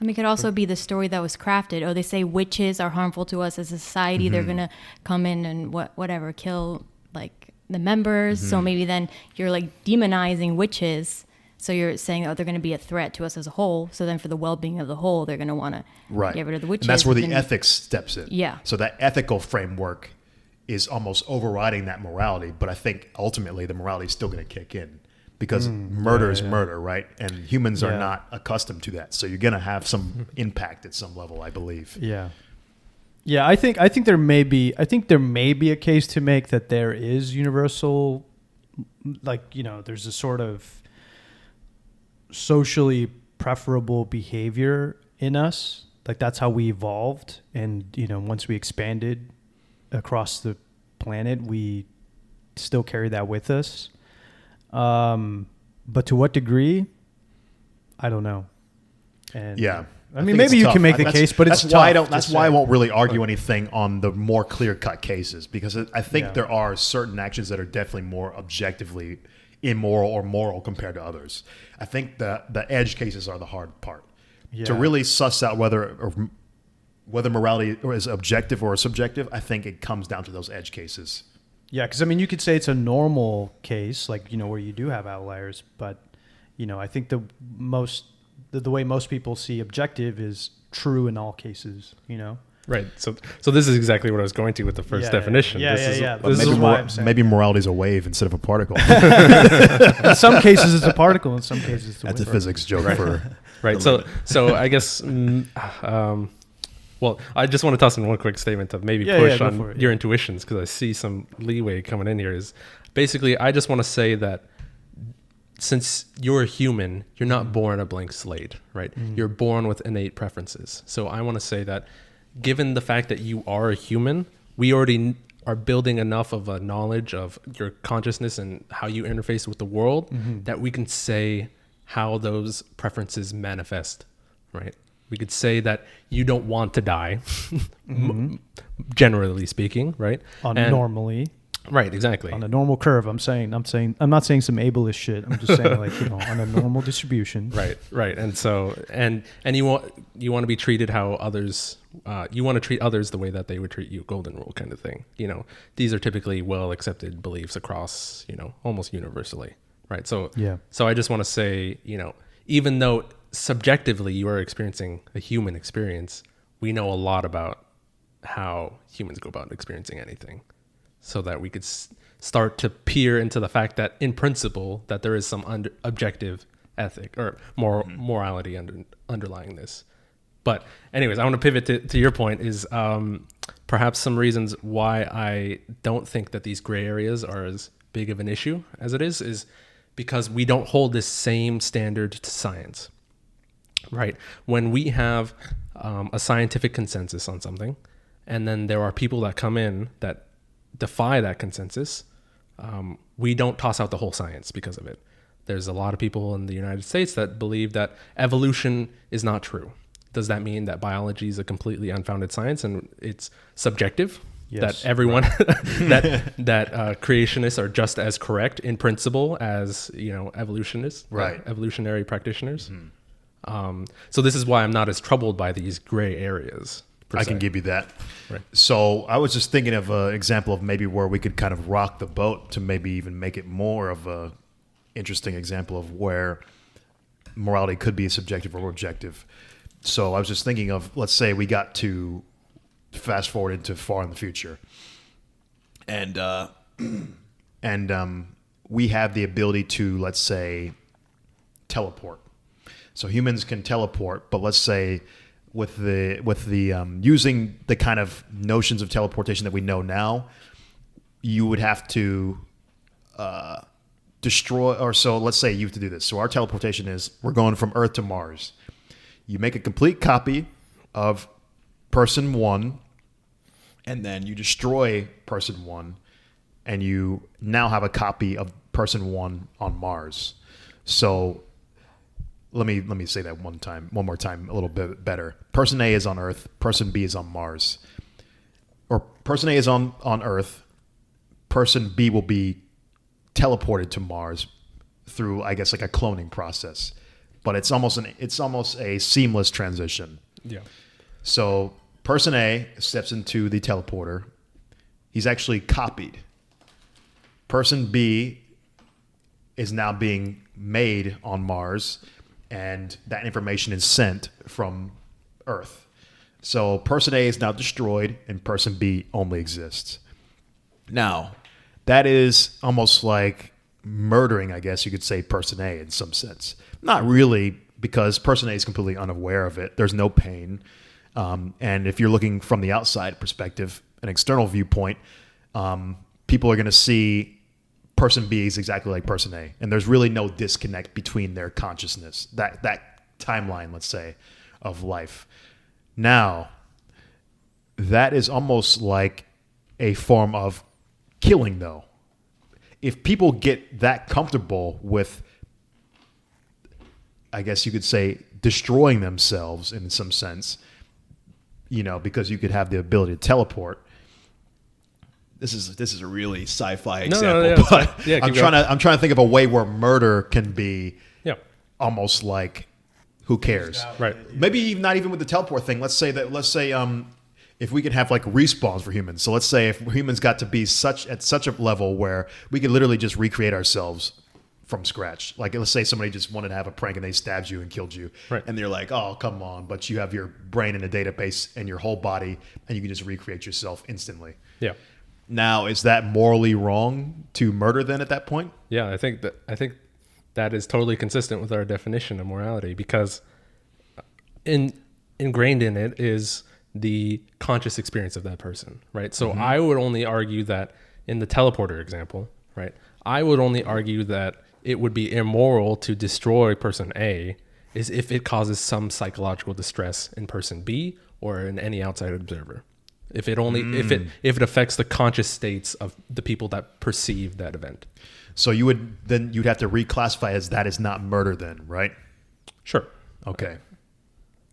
Speaker 4: I mean, it could also be the story that was crafted. Oh, they say witches are harmful to us as a society. Mm-hmm. They're going to come in and whatever, kill like the members. Mm-hmm. So maybe then you're like demonizing witches. So you're saying, they're going to be a threat to us as a whole. So then for the well-being of the whole, they're going to want to get rid of the witches.
Speaker 2: And that's where the ethics steps in.
Speaker 4: Yeah.
Speaker 2: So that ethical framework is almost overriding that morality. But I think ultimately the morality is still going to kick in because murder is murder, right? And humans are not accustomed to that. So you're going to have some impact at some level, I believe.
Speaker 3: Yeah. Yeah, I think there may be a case to make that there is universal, like, there's a sort of socially preferable behavior in us. Like that's how we evolved. And, once we expanded across the planet, we still carry that with us. But to what degree? I don't know. And I mean, maybe you can make the case, but it's tough.
Speaker 2: That's why I won't really argue anything on the more clear-cut cases because I think there are certain actions that are definitely more objectively immoral or moral compared to others. I think the edge cases are the hard part. Yeah. To really suss out whether morality is objective or subjective, I think it comes down to those edge cases.
Speaker 3: Yeah, because I mean, you could say it's a normal case, like where you do have outliers, but I think the way most people see objective is true in all cases.
Speaker 1: Right. So this is exactly what I was going to with the first definition.
Speaker 2: Maybe morality is a wave instead of a particle.
Speaker 3: In some cases, it's a particle. In some cases, it's a wave.
Speaker 2: That's a physics joke for
Speaker 1: right. So I guess. Well, I just want to toss in one quick statement of maybe push on your intuitions because I see some leeway coming in here. Is basically I just want to say that since you're a human, you're not born a blank slate, right? Mm. You're born with innate preferences. So I want to say that given the fact that you are a human, we already are building enough of a knowledge of your consciousness and how you interface with the world that we can say how those preferences manifest, right? We could say that you don't want to die, generally speaking, right?
Speaker 3: Normally.
Speaker 1: Right, exactly.
Speaker 3: On a normal curve, I'm not saying some ableist shit. I'm just saying like, on a normal distribution.
Speaker 1: Right. And so, and you want to be treated how others, you want to treat others the way that they would treat you, golden rule kind of thing. These are typically well accepted beliefs across, almost universally. Right. So,
Speaker 3: yeah.
Speaker 1: So I just want to say, even though subjectively you are experiencing a human experience, we know a lot about how humans go about experiencing anything, so that we could start to peer into the fact that in principle that there is some objective ethic or morality underlying this. But anyways, I want to pivot to your point is perhaps some reasons why I don't think that these gray areas are as big of an issue as it is because we don't hold this same standard to science, right? When we have a scientific consensus on something, and then there are people that come in that defy that consensus, we don't toss out the whole science because of it. There's a lot of people in the United States that believe that evolution is not true. Does that mean that biology is a completely unfounded science and it's subjective?
Speaker 3: Yes,
Speaker 1: that everyone that creationists are just as correct in principle as evolutionists,
Speaker 2: right?
Speaker 1: Evolutionary practitioners. So this is why I'm not as troubled by these gray areas.
Speaker 2: I can give you that.
Speaker 1: Right.
Speaker 2: So I was just thinking of an example of maybe where we could kind of rock the boat to maybe even make it more of a interesting example of where morality could be subjective or objective. So I was just thinking of, let's say we got to fast forward into far in the future, and we have the ability to, let's say, teleport. So humans can teleport, but let's say with the using the kind of notions of teleportation that we know now, you would have to destroy, or so let's say you have to do this. So our teleportation is we're going from Earth to Mars. You make a complete copy of person one, and then you destroy person one, and you now have a copy of person one on Mars. So let me say that one more time, a little bit better. Person A is on Earth, person B is on Mars. Or person A is on Earth, person B will be teleported to Mars through, I guess, like a cloning process. But it's almost a seamless transition.
Speaker 1: Yeah.
Speaker 2: So person A steps into the teleporter. He's actually copied. Person B is now being made on Mars, and that information is sent from Earth. So person A is now destroyed, and person B only exists. Now, that is almost like murdering, I guess you could say, person A in some sense. Not really, because person A is completely unaware of it. There's no pain. And if you're looking from the outside perspective, an external viewpoint, people are going to see person B is exactly like person A. And there's really no disconnect between their consciousness, that timeline, let's say, of life. Now, that is almost like a form of killing, though. If people get that comfortable with, I guess you could say, destroying themselves in some sense, because you could have the ability to teleport. This is a really sci-fi example, but I'm trying to think of a way where murder can be almost like, who cares?
Speaker 1: Right.
Speaker 2: Maybe not even with the teleport thing. Let's say if we could have like respawns for humans. So let's say if humans got to be at such a level where we could literally just recreate ourselves from scratch. Like, let's say somebody just wanted to have a prank and they stabbed you and killed you.
Speaker 1: Right.
Speaker 2: And they're like, oh, come on. But you have your brain in a database and your whole body, and you can just recreate yourself instantly.
Speaker 1: Yeah.
Speaker 2: Now, is that morally wrong to murder then at that point?
Speaker 1: Yeah, I think that is totally consistent with our definition of morality, because ingrained in it is the conscious experience of that person, right? So I would only argue that in the teleporter example, right? I would only argue that it would be immoral to destroy person A is if it causes some psychological distress in person B or in any outside observer. If it if it affects the conscious states of the people that perceive that event.
Speaker 2: So you'd have to reclassify as that is not murder then, right?
Speaker 1: Sure.
Speaker 2: Okay.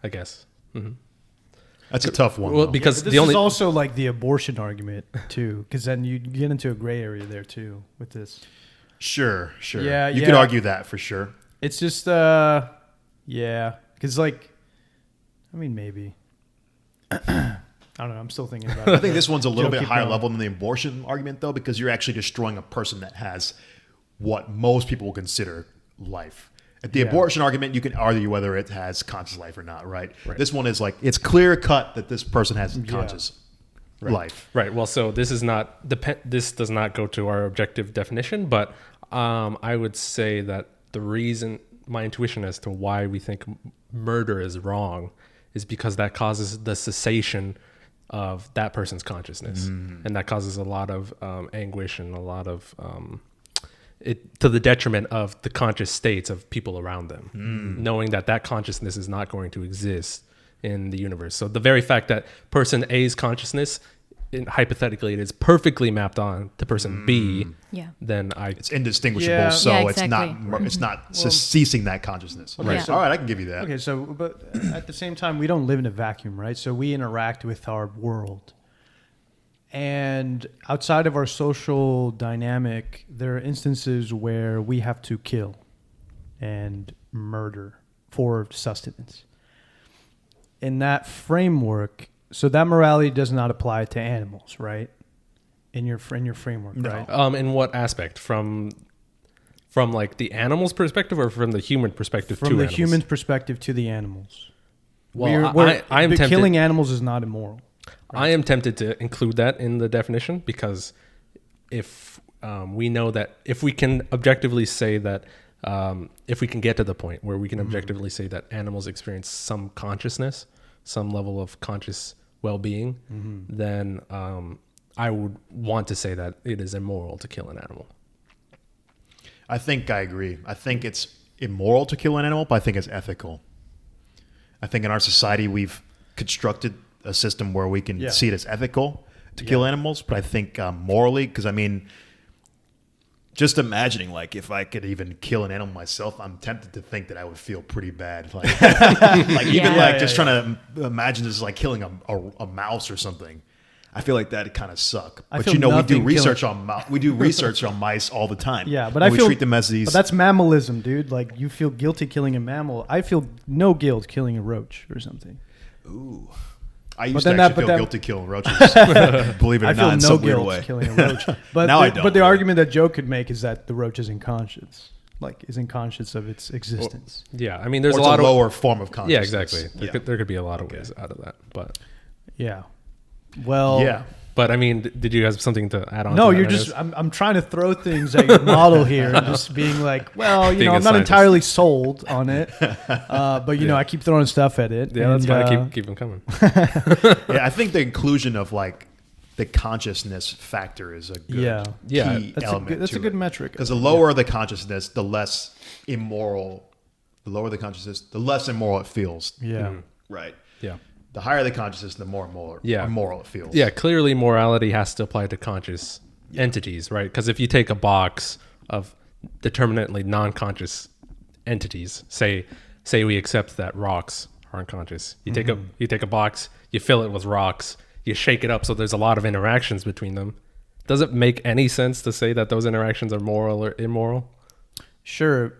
Speaker 1: I guess. Mm-hmm.
Speaker 2: That's a tough one.
Speaker 1: Well,
Speaker 2: though.
Speaker 1: because
Speaker 3: This
Speaker 1: the only
Speaker 3: is also like the abortion argument too, because then you get into a gray area there too with this.
Speaker 2: Sure.
Speaker 3: Yeah,
Speaker 2: You
Speaker 3: yeah.
Speaker 2: could argue that for sure.
Speaker 3: It's just yeah, because like, I mean maybe. I don't know. I'm still thinking about it.
Speaker 2: I think this one's a little
Speaker 3: Joe,
Speaker 2: bit
Speaker 3: keep
Speaker 2: higher
Speaker 3: going.
Speaker 2: level than the abortion argument, though, because you're actually destroying a person that has what most people will consider life. At the
Speaker 3: Yeah.
Speaker 2: abortion argument, you can argue whether it has conscious life or not, right? This one is like, it's clear cut that this person has conscious life.
Speaker 1: Right. Well, so this is not this does not go to our objective definition, but I would say that the reason, my intuition as to why we think murder is wrong, is because that causes the cessation of that person's consciousness, and that causes a lot of anguish and a lot of it to the detriment of the conscious states of people around them, knowing that that consciousness is not going to exist in the universe. So the very fact that person A's consciousness, hypothetically, it is perfectly mapped on to person B, then
Speaker 2: It's indistinguishable,
Speaker 3: Yeah.
Speaker 2: so
Speaker 4: Yeah,
Speaker 2: it's not ceasing that consciousness.
Speaker 3: Right.
Speaker 2: All right, I can give you that.
Speaker 3: Okay, so but at the same time, we don't live in a vacuum, right? So we interact with our world. And outside of our social dynamic, there are instances where we have to kill and murder for sustenance. In that framework, so that morality does not apply to animals, right? In your framework, right?
Speaker 1: In what aspect? From like the animal's perspective, or from the human perspective?
Speaker 3: From
Speaker 1: to
Speaker 3: the
Speaker 1: animals?
Speaker 3: human perspective to the animals.
Speaker 1: Well,
Speaker 3: I'm tempted. Killing animals is not immoral.
Speaker 1: Right. I am tempted to include that in the definition, because if we know that if we can objectively say that if we can get to the point where we can objectively say that animals experience some consciousness, some level of conscious well-being, then I would want to say that it is immoral to kill an animal.
Speaker 2: I think I agree. I think it's immoral to kill an animal, but I think it's ethical. I think in our society we've constructed a system where we can see it as ethical to kill animals, but I think morally, because I mean, just imagining like if I could even kill an animal myself, I'm tempted to think that I would feel pretty bad. Like, just trying to imagine this like killing a mouse or something. I feel like that'd kind of suck. But we do research on mice all the time.
Speaker 3: Yeah, but
Speaker 2: we treat them as these.
Speaker 3: But that's mammalism, dude. Like you feel guilty killing a mammal. I feel no guilt killing a roach or something.
Speaker 2: Ooh. I used to actually feel guilty killing roaches. Believe it or not, in some weird way.
Speaker 3: Killing a roach. But
Speaker 2: now I don't.
Speaker 3: But the argument that Joe could make is that the roach is unconscious. Like isn't conscious of its existence.
Speaker 1: Well, yeah, I mean, there's
Speaker 2: or
Speaker 1: a lot
Speaker 2: of
Speaker 1: of
Speaker 2: lower form of consciousness.
Speaker 1: Yeah, exactly. There could be a lot of ways out of that, but
Speaker 3: yeah. Well,
Speaker 2: yeah.
Speaker 1: But I mean, did you have something to add on?
Speaker 3: No,
Speaker 1: to that,
Speaker 3: you're just. I'm trying to throw things at your model here, and just being like, well, you know, I'm not entirely sold on it, but you know, I keep throwing stuff at it.
Speaker 1: Yeah, that's fine. Keep them coming.
Speaker 2: Yeah, I think the inclusion of like the consciousness factor is a good key element.
Speaker 3: That's a good metric.
Speaker 2: Because the lower the consciousness, the less immoral. The lower the consciousness, the less immoral it feels.
Speaker 3: Yeah.
Speaker 2: Right.
Speaker 1: Yeah.
Speaker 2: The higher the consciousness, the more immoral it feels.
Speaker 1: Yeah, clearly morality has to apply to conscious entities, right? Because if you take a box of determinately non-conscious entities, say we accept that rocks aren't conscious. You take a box, you fill it with rocks, you shake it up so there's a lot of interactions between them. Does it make any sense to say that those interactions are moral or immoral?
Speaker 3: Sure.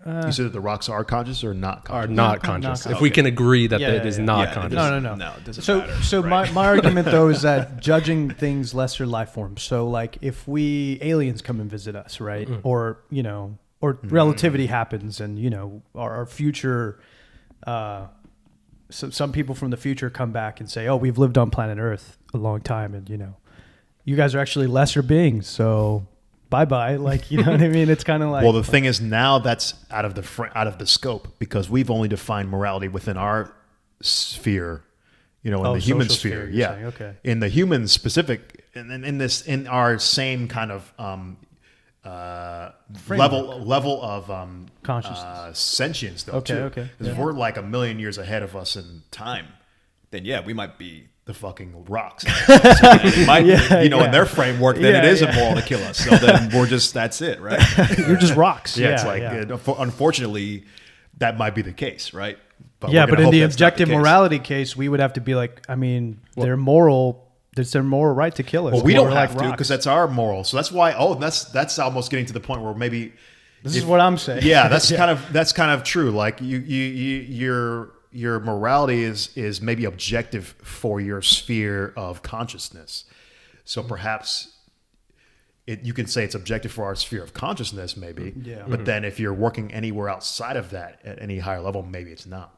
Speaker 2: You said that the rocks are conscious or not conscious?
Speaker 1: Are not conscious. If we can agree that it is not conscious.
Speaker 3: No.
Speaker 2: It doesn't matter.
Speaker 3: So my argument though is that judging things lesser life forms. So like if aliens come and visit us, right? Or you know, or relativity happens, and you know, our future. So some people from the future come back and say, "Oh, we've lived on planet Earth a long time, and you know, you guys are actually lesser beings." So. Bye-bye. Like, you know what I mean? It's kind of like...
Speaker 2: Well, the thing is now that's out of the scope, because we've only defined morality within our sphere, you know, in the human sphere. Yeah.
Speaker 3: Saying, okay.
Speaker 2: In the human specific, and in our same kind of level of
Speaker 3: consciousness.
Speaker 2: Sentience, though, too.
Speaker 3: Okay.
Speaker 2: Because if we're like a million years ahead of us in time, then we might be the fucking rocks. So it might, in their framework, then it is immoral to kill us. So then that's it, right?
Speaker 3: You're just rocks.
Speaker 2: It's like, unfortunately, that might be the case, right? But
Speaker 3: yeah,
Speaker 2: we're
Speaker 3: but
Speaker 2: gonna
Speaker 3: in the
Speaker 2: hope that's not
Speaker 3: objective
Speaker 2: case.
Speaker 3: morality case, we would have to be like, I mean, they're moral. It's their moral right to kill us.
Speaker 2: Well, we
Speaker 3: We're
Speaker 2: don't
Speaker 3: like
Speaker 2: have to
Speaker 3: rocks.
Speaker 2: because that's our moral. So that's why. Oh, that's almost getting to the point where maybe
Speaker 3: This is what I'm saying.
Speaker 2: Yeah, that's kind of true. Like your morality is maybe objective for your sphere of consciousness. So perhaps you can say it's objective for our sphere of consciousness, maybe.
Speaker 3: Yeah.
Speaker 2: But then if you're working anywhere outside of that at any higher level, maybe it's not.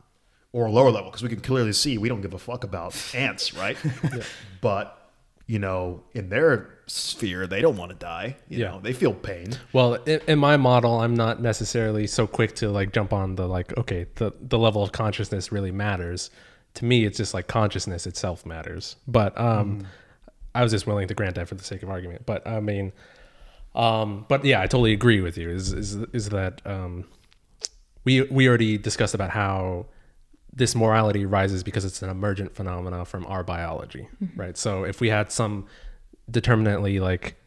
Speaker 2: Or a lower level, because we can clearly see we don't give a fuck about ants, right? But, in their sphere, they don't want to die. You know, they feel pain.
Speaker 1: Well, in my model, I'm not necessarily so quick to like jump on the like, okay, the level of consciousness really matters. To me, it's just like consciousness itself matters. But I was just willing to grant that for the sake of argument. But I mean, but yeah, I totally agree with you. Is that we already discussed about how this morality rises because it's an emergent phenomena from our biology, right? So if we had some determinately like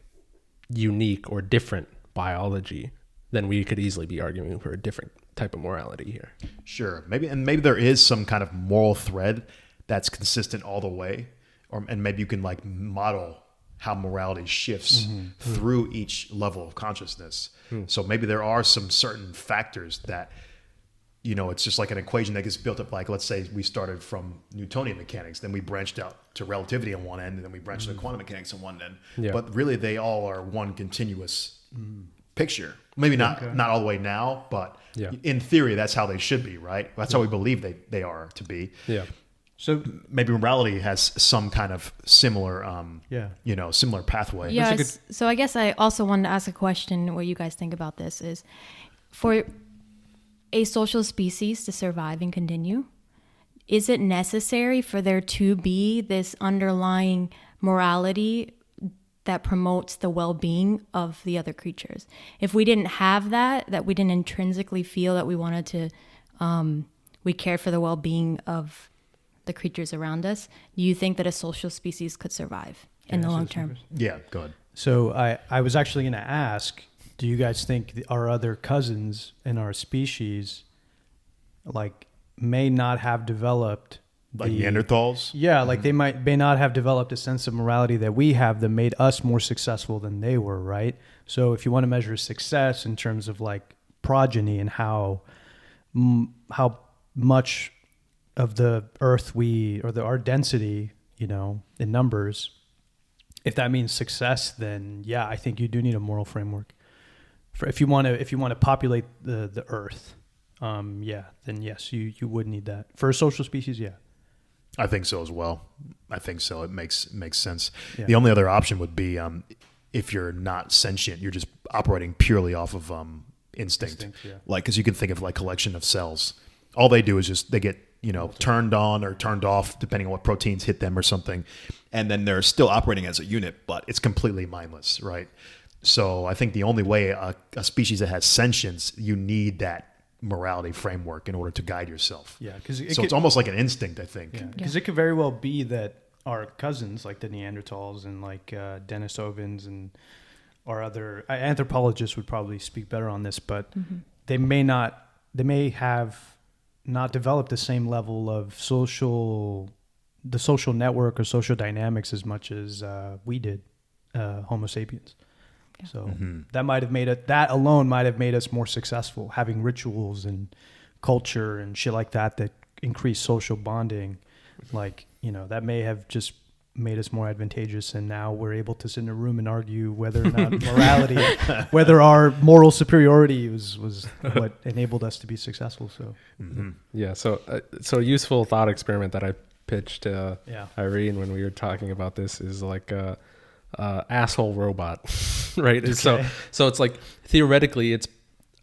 Speaker 1: unique or different biology, then we could easily be arguing for a different type of morality here.
Speaker 2: Sure. Maybe there is some kind of moral thread that's consistent all the way. And maybe you can like model how morality shifts through each level of consciousness. So maybe there are some certain factors that, it's just like an equation that gets built up. Like, let's say we started from Newtonian mechanics, then we branched out to relativity on one end, and then we branched into quantum mechanics on one end.
Speaker 1: Yeah.
Speaker 2: But really, they all are one continuous picture. Maybe not all the way now, but in theory, that's how they should be, right? That's how we believe they are to be.
Speaker 1: Yeah.
Speaker 3: So
Speaker 2: Maybe morality has some kind of similar, similar pathway.
Speaker 4: Yes. So I guess I also wanted to ask a question. What you guys think about this is, for a social species to survive and continue, is it necessary for there to be this underlying morality that promotes the well-being of the other creatures? If we didn't have that we didn't intrinsically feel that we wanted to, we cared for the well-being of the creatures around us, do you think that a social species could survive in the long term?
Speaker 2: Yeah, go ahead.
Speaker 3: So I was actually going to ask, do you guys think our other cousins in our species like may not have developed
Speaker 2: Like Neanderthals?
Speaker 3: Yeah, like they may not have developed a sense of morality that we have that made us more successful than they were, right? So if you want to measure success in terms of like progeny and how much of the earth our density, in numbers, if that means success, then yeah, I think you do need a moral framework. If you want to populate the earth, then yes, you would need that. For a social species, yeah.
Speaker 2: I think so as well. I think so. It makes sense.
Speaker 3: Yeah.
Speaker 2: The only other option would be if you're not sentient, you're just operating purely off of instinct.
Speaker 3: Yeah.
Speaker 2: Like, because you can think of like collection of cells. All they do is just they get turned on or turned off depending on what proteins hit them or something, and then they're still operating as a unit, but it's completely mindless, right? So I think the only way a species that has sentience, you need that morality framework in order to guide yourself.
Speaker 3: Yeah, because
Speaker 2: it's almost like an instinct, I think.
Speaker 3: Because it could very well be that our cousins, like the Neanderthals and like Denisovans and our other anthropologists would probably speak better on this, but they may have not developed the same level of social network or social dynamics as much as we did, Homo sapiens. Yeah. So that alone might have made us more successful, having rituals and culture and shit like that increase social bonding. Like, that may have just made us more advantageous, and now we're able to sit in a room and argue whether or not morality, whether our moral superiority was what enabled us to be successful. So
Speaker 1: yeah, so a useful thought experiment that I pitched to Irene when we were talking about this is like asshole robot, right? Okay. So it's like theoretically,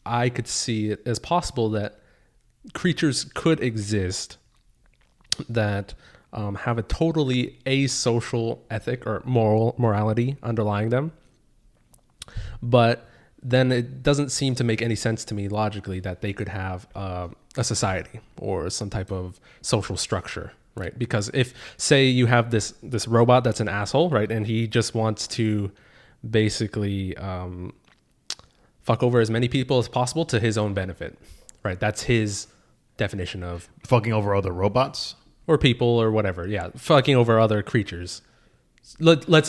Speaker 1: I could see it as possible that creatures could exist that have a totally asocial ethic or morality underlying them, but then it doesn't seem to make any sense to me logically that they could have a society or some type of social structure, right? Because if, say, you have this robot that's an asshole, right, and he just wants to basically fuck over as many people as possible to his own benefit, right? That's his definition of
Speaker 2: Fucking over other robots.
Speaker 1: or people or whatever. Yeah, fucking over other creatures. Let's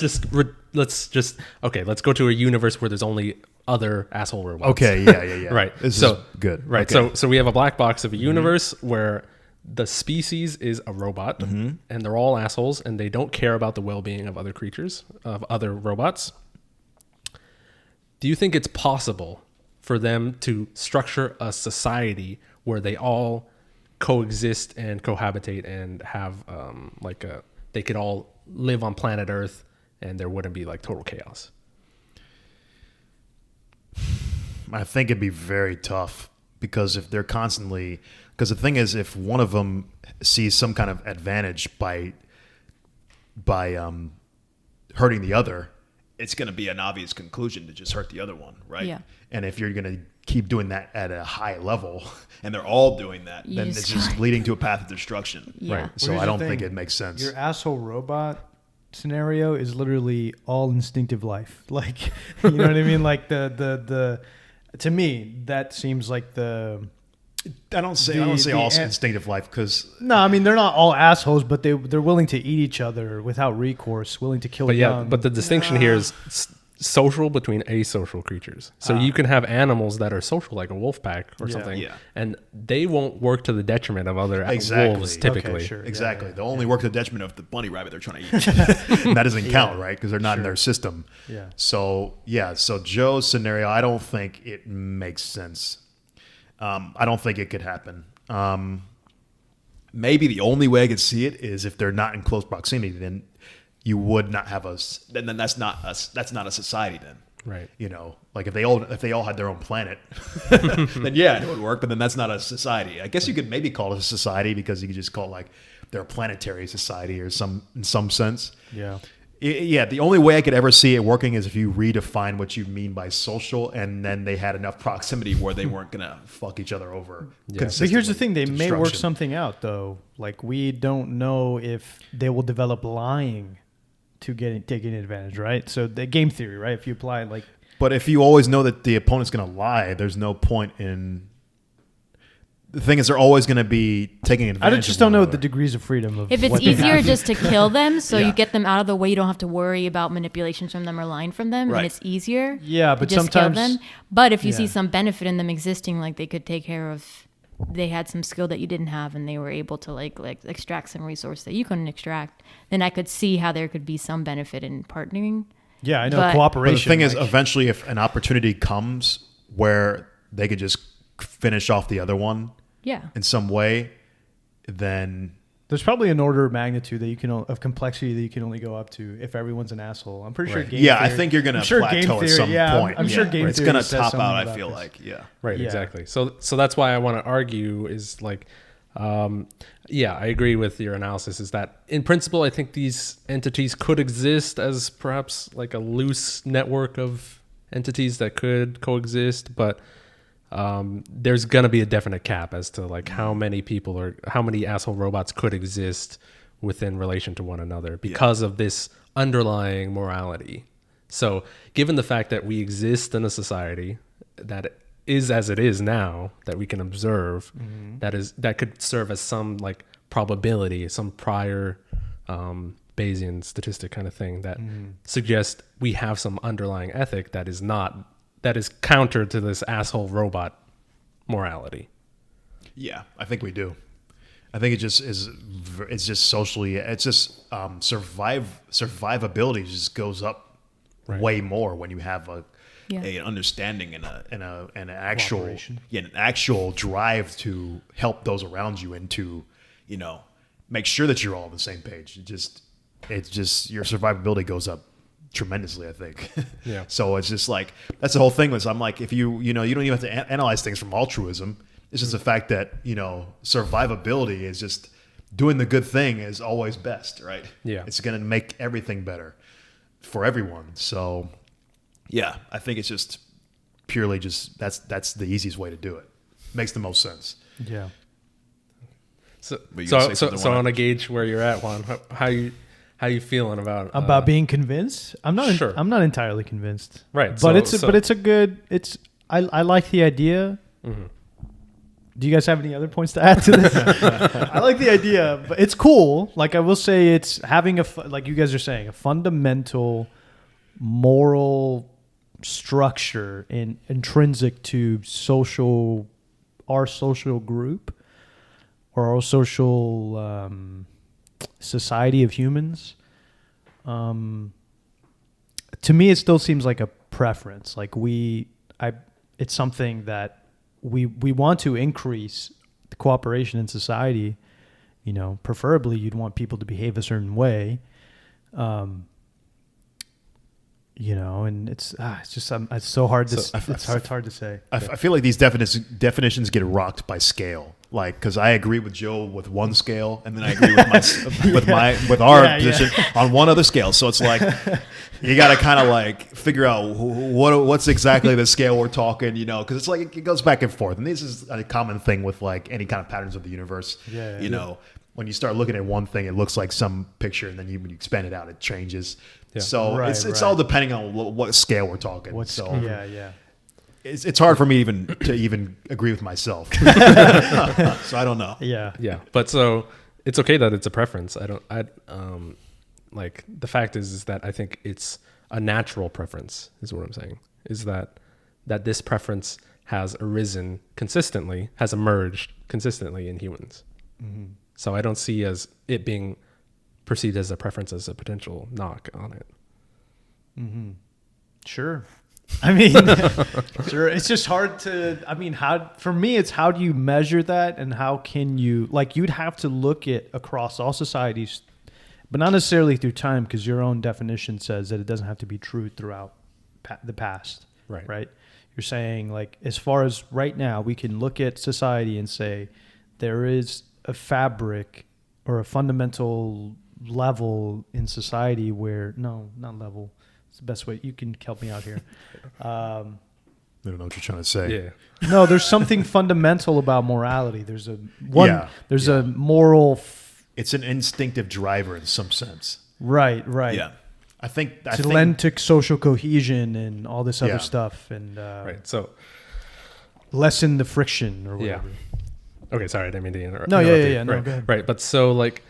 Speaker 1: just okay. Let's go to a universe where there's only other asshole robots.
Speaker 2: Okay, yeah.
Speaker 1: Right.
Speaker 2: This
Speaker 1: So-
Speaker 2: is good.
Speaker 1: Right.
Speaker 2: Okay.
Speaker 1: So we have a black box of a universe where the species is a robot, and they're all assholes, and they don't care about the well-being of other creatures, of other robots. Do you think it's possible for them to structure a society where they all coexist and cohabitate and have they could all live on planet Earth and there wouldn't be like total chaos?
Speaker 2: I think it'd be very tough because if they're constantly, because the thing is, if one of them sees some kind of advantage by hurting the other, it's going to be an obvious conclusion to just hurt the other one, right?
Speaker 4: Yeah.
Speaker 2: And if you're going to keep doing that at a high level, and they're all doing that,
Speaker 4: You
Speaker 2: then
Speaker 4: just
Speaker 2: it's just
Speaker 4: can't.
Speaker 2: leading to a path of destruction.
Speaker 4: Yeah.
Speaker 1: Right.
Speaker 2: So
Speaker 3: Well, here's
Speaker 2: I
Speaker 3: the
Speaker 2: don't think
Speaker 3: thing.
Speaker 2: it makes sense.
Speaker 3: Your asshole robot scenario is literally all instinctive life. Like, you know what I mean? Like the to me, that seems like the.
Speaker 2: I don't say
Speaker 3: the
Speaker 2: all
Speaker 3: an-
Speaker 2: instinctive life because
Speaker 3: No, I mean they're not all assholes, but they're willing to eat each other without recourse, willing to kill
Speaker 1: But yeah,
Speaker 3: young.
Speaker 1: but the distinction here is social between asocial creatures. So you can have animals that are social, like a wolf pack or
Speaker 3: Yeah.
Speaker 1: something,
Speaker 2: Yeah.
Speaker 1: and they won't work to the detriment of other
Speaker 2: Exactly.
Speaker 1: wolves
Speaker 2: Okay,
Speaker 1: typically.
Speaker 3: sure.
Speaker 2: exactly
Speaker 3: Yeah.
Speaker 2: they'll only work to the detriment of the bunny rabbit they're trying to eat. That doesn't count, right? Because they're not in their system.
Speaker 3: Yeah.
Speaker 2: So Joe's scenario, I don't think it makes sense. I don't think it could happen. Maybe the only way I could see it is if they're not in close proximity. Then you would not have then that's not a society. Then
Speaker 1: Right.
Speaker 2: you know, like if they all had their own planet, then yeah, it would work. But then that's not a society. I guess you could maybe call it a society because you could just call it like they're a planetary society or in some sense.
Speaker 3: yeah.
Speaker 2: Yeah, the only way I could ever see it working is if you redefine what you mean by social, and then they had enough proximity where they weren't gonna fuck each other over.
Speaker 3: But here's the thing: they may work
Speaker 2: Destruction.
Speaker 3: something out, though. Like we don't know if they will develop lying to taking advantage, right? So the game theory, right? If you apply like,
Speaker 2: But if you always know that the opponent's gonna lie, there's no point in. The thing is, they're always going to be taking advantage.
Speaker 3: I just
Speaker 2: of
Speaker 3: don't
Speaker 2: one
Speaker 3: know
Speaker 2: another.
Speaker 3: the degrees of freedom of.
Speaker 4: If it's
Speaker 3: what they
Speaker 4: easier
Speaker 3: have.
Speaker 4: just to kill them, so
Speaker 2: Yeah.
Speaker 4: you get them out of the way, you don't have to worry about manipulations from them or lying from them,
Speaker 2: Right.
Speaker 4: and it's easier.
Speaker 3: Yeah,
Speaker 4: to
Speaker 3: but
Speaker 4: just kill
Speaker 3: sometimes-
Speaker 4: them. But if you
Speaker 3: yeah.
Speaker 4: see some benefit in them existing, like they could take care of, they had some skill that you didn't have, and they were able to like extract some resource that you couldn't extract, then I could see how there could be some benefit in partnering.
Speaker 3: Yeah, I know
Speaker 4: But-
Speaker 2: But the
Speaker 3: cooperation.
Speaker 2: thing is,
Speaker 3: like-
Speaker 2: eventually, if an opportunity comes where they could just finish off the other one
Speaker 4: Yeah.
Speaker 2: in some way, then
Speaker 3: there's probably an order of magnitude that you can of complexity that you can only go up to if everyone's an asshole. I'm pretty sure.
Speaker 2: right.
Speaker 3: Game
Speaker 2: yeah, I
Speaker 3: theory-
Speaker 2: think you're going
Speaker 3: I'm
Speaker 2: to
Speaker 3: sure
Speaker 2: plateau
Speaker 3: game
Speaker 2: at
Speaker 3: theory,
Speaker 2: some
Speaker 3: yeah,
Speaker 2: point.
Speaker 3: I'm sure
Speaker 2: Yeah.
Speaker 3: game
Speaker 2: It's
Speaker 3: theory
Speaker 2: going to
Speaker 3: says
Speaker 2: top
Speaker 3: something
Speaker 2: out. I
Speaker 3: about
Speaker 2: feel
Speaker 3: this.
Speaker 2: like, yeah.
Speaker 1: Right,
Speaker 3: Yeah.
Speaker 1: exactly. So that's why I want to argue is like, yeah, I agree with your analysis. Is that in principle, I think these entities could exist as perhaps like a loose network of entities that could coexist, but there's gonna be a definite cap as to like how many people or how many asshole robots could exist within relation to one another because of this underlying morality. So, given the fact that we exist in a society that is as it is now, that we can observe, that could serve as some like probability, some prior Bayesian statistic kind of thing that suggests we have some underlying ethic that is counter to this asshole robot morality.
Speaker 2: Yeah, I think we do. I think it just is. It's just socially. It's just survivability just goes up
Speaker 1: Right.
Speaker 2: way more when you have an
Speaker 4: Yeah.
Speaker 2: understanding and an actual
Speaker 3: Cooperation.
Speaker 2: an actual drive to help those around you and to make sure that you're all on the same page. It's just your survivability goes up tremendously, I think.
Speaker 1: Yeah.
Speaker 2: So it's just like that's the whole thing. Was I'm like, if you don't even have to analyze things from altruism. It's just the fact that survivability is just doing the good thing is always best, right?
Speaker 1: Yeah.
Speaker 2: It's going to make everything better for everyone. So yeah, I think it's just purely just that's the easiest way to do it. Makes the most sense.
Speaker 3: Yeah.
Speaker 1: So
Speaker 2: But you gonna say
Speaker 1: so
Speaker 2: something,
Speaker 1: so I
Speaker 2: Juan?
Speaker 1: want to gauge where you're at, Juan. How you feeling about
Speaker 3: Being convinced? I'm not.
Speaker 1: Sure.
Speaker 3: I'm not entirely convinced.
Speaker 1: Right,
Speaker 3: But
Speaker 1: so-
Speaker 3: it's a good. I like the idea.
Speaker 1: Mm-hmm.
Speaker 3: Do you guys have any other points to add to this? I like the idea, but it's cool. Like I will say, it's having like you guys are saying, a fundamental moral structure intrinsic to our social group or our social society of humans. To me, it still seems like a preference. Like it's something that we want to increase the cooperation in society. You know, preferably you'd want people to behave a certain way. You know, and it's just it's so hard to it's hard to say.
Speaker 2: I feel like these definitions get rocked by scale. Like, because I agree with Joe with one scale, and then I agree with our position on one other scale. So it's like you got to kind of like figure out what's exactly the scale we're talking. You know, because it's like it goes back and forth, and this is a common thing with like any kind of patterns of the universe. You know, when you start looking at one thing, it looks like some picture, and then when you expand it out, it changes. Yeah. So it's all depending on what scale we're talking. It's hard for me to agree with myself. So I don't know.
Speaker 1: Yeah. But so it's okay that it's a preference. Like the fact is that I think it's a natural preference is what I'm saying, is that this preference has emerged consistently in humans. Mm-hmm. So I don't see as it being perceived as a preference as a potential knock on it.
Speaker 3: Mm-hmm. Sure. I mean, sure. It's just hard to, for me, it's how do you measure that, and how can you, like, you'd have to look at across all societies, but not necessarily through time, because your own definition says that it doesn't have to be true throughout the past. Right. You're saying, like, as far as right now, we can look at society and say there is a fabric or a fundamental level in society where, no, not level. It's the best way. You can help me out here.
Speaker 2: I don't know what you're trying to say.
Speaker 1: Yeah.
Speaker 3: No, there's something fundamental about morality. There's a moral.
Speaker 2: It's an instinctive driver in some sense.
Speaker 3: Right.
Speaker 2: Yeah. I think
Speaker 3: lend to social cohesion and all this other stuff, and
Speaker 1: So
Speaker 3: lessen the friction or whatever.
Speaker 1: Yeah. Okay. Sorry, I didn't mean to interrupt.
Speaker 3: No. Yeah. No,
Speaker 1: right.
Speaker 3: Go ahead.
Speaker 1: Right. But so like,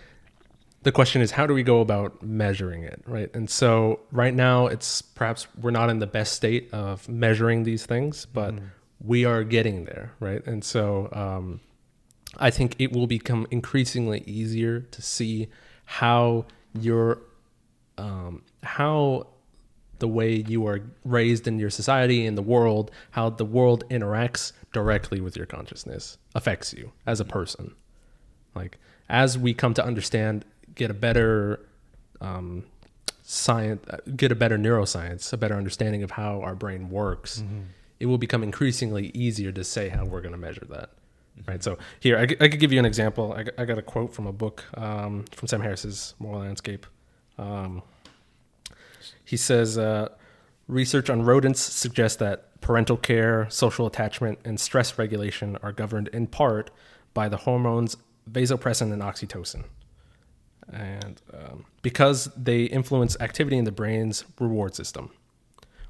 Speaker 1: the question is, how do we go about measuring it, right? And so right now, it's perhaps we're not in the best state of measuring these things, but we are getting there, right? And so I think it will become increasingly easier to see how how the way you are raised in your society, in the world, how the world interacts directly with your consciousness, affects you as a person. Like, as we come to understand, get a better neuroscience, a better understanding of how our brain works, it will become increasingly easier to say how we're going to measure that, right? So here, I could give you an example. I got a quote from a book from Sam Harris's Moral Landscape. He says, research on rodents suggests that parental care, social attachment, and stress regulation are governed in part by the hormones vasopressin and oxytocin. And because they influence activity in the brain's reward system.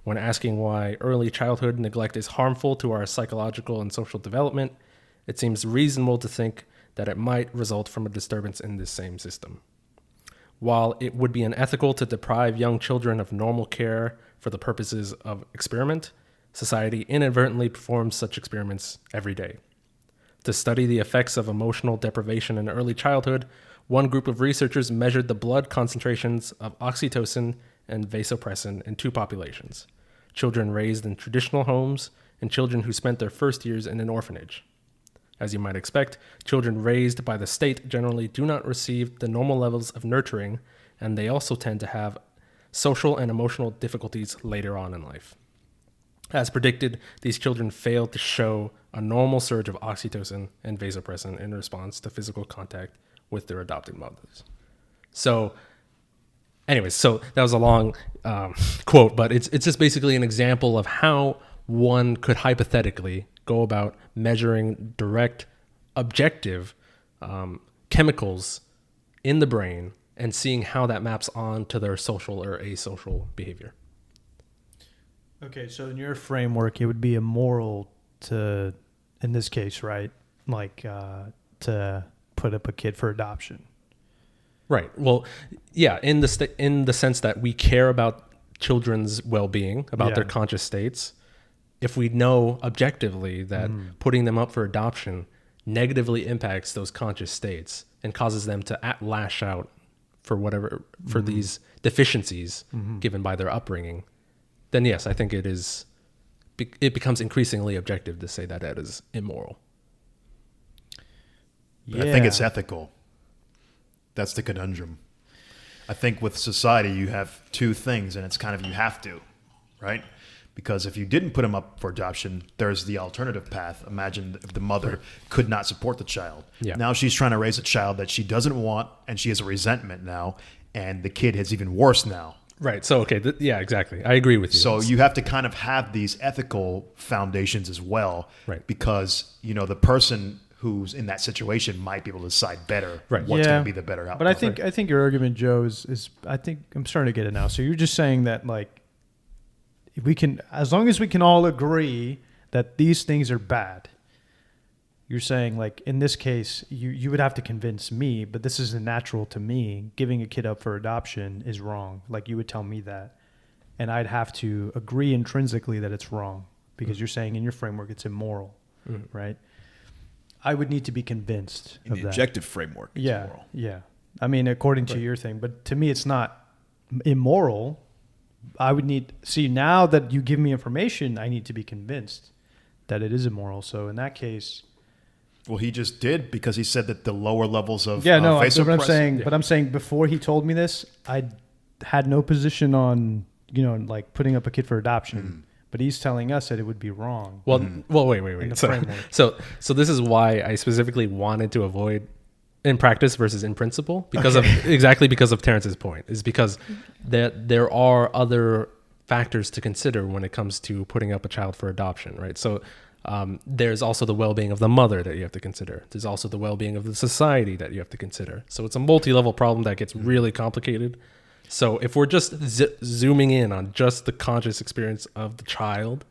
Speaker 1: When asking why early childhood neglect is harmful to our psychological and social development, it seems reasonable to think that it might result from a disturbance in this same system. While it would be unethical to deprive young children of normal care for the purposes of experiment, society inadvertently performs such experiments every day. To study the effects of emotional deprivation in early childhood, one group of researchers measured the blood concentrations of oxytocin and vasopressin in two populations: children raised in traditional homes and children who spent their first years in an orphanage. As you might expect, children raised by the state generally do not receive the normal levels of nurturing, and they also tend to have social and emotional difficulties later on in life. As predicted, these children failed to show a normal surge of oxytocin and vasopressin in response to physical contact with their adopted mothers. So anyways, so that was a long quote, but it's just basically an example of how one could hypothetically go about measuring direct, objective chemicals in the brain and seeing how that maps on to their social or asocial behavior.
Speaker 3: Okay, so in your framework, it would be immoral to, in this case, right, like to put up a kid for adoption.
Speaker 1: Right. Well, yeah, in the sense that we care about children's well-being, about their conscious states. If we know objectively that putting them up for adoption negatively impacts those conscious states and causes them to lash out for these deficiencies given by their upbringing, then yes, I think it becomes increasingly objective to say that that is immoral.
Speaker 2: But I think it's ethical. That's the conundrum. I think with society, you have two things, and it's kind of you have to, right? Because if you didn't put them up for adoption, there's the alternative path. Imagine if the mother could not support the child.
Speaker 1: Yeah.
Speaker 2: Now she's trying to raise a child that she doesn't want, and she has a resentment now, and the kid is even worse now.
Speaker 1: Right. So, okay. Yeah, exactly. I agree with you.
Speaker 2: So you have to kind of have these ethical foundations as well.
Speaker 1: Right.
Speaker 2: Because, the person who's in that situation might be able to decide better what's going to be the better outcome.
Speaker 3: But I think your argument, Joe, is I think I'm starting to get it now. So you're just saying that, like, if we can, as long as we can all agree that these things are bad, you're saying, like, in this case, you would have to convince me, but this isn't natural to me. Giving a kid up for adoption is wrong. Like, you would tell me that. And I'd have to agree intrinsically that it's wrong because you're saying in your framework it's immoral, right? I would need to be convinced
Speaker 5: in
Speaker 3: of
Speaker 5: the
Speaker 3: that.
Speaker 5: objective framework. It's immoral.
Speaker 3: Yeah. I mean, according to your thing, but to me, it's not immoral. I would now that you give me information, I need to be convinced that it is immoral. So in that case,
Speaker 2: Well, he just did because he said that the lower levels of
Speaker 3: but I'm saying before he told me this, I had no position on like putting up a kid for adoption. But he's telling us that it would be wrong.
Speaker 1: Well, wait. So this is why I specifically wanted to avoid in practice versus in principle because of Terence's point, is because there are other factors to consider when it comes to putting up a child for adoption, right? So there's also the well-being of the mother that you have to consider. There's also the well-being of the society that you have to consider. So it's a multi-level problem that gets really complicated. So if we're just zooming in on just the conscious experience of the child,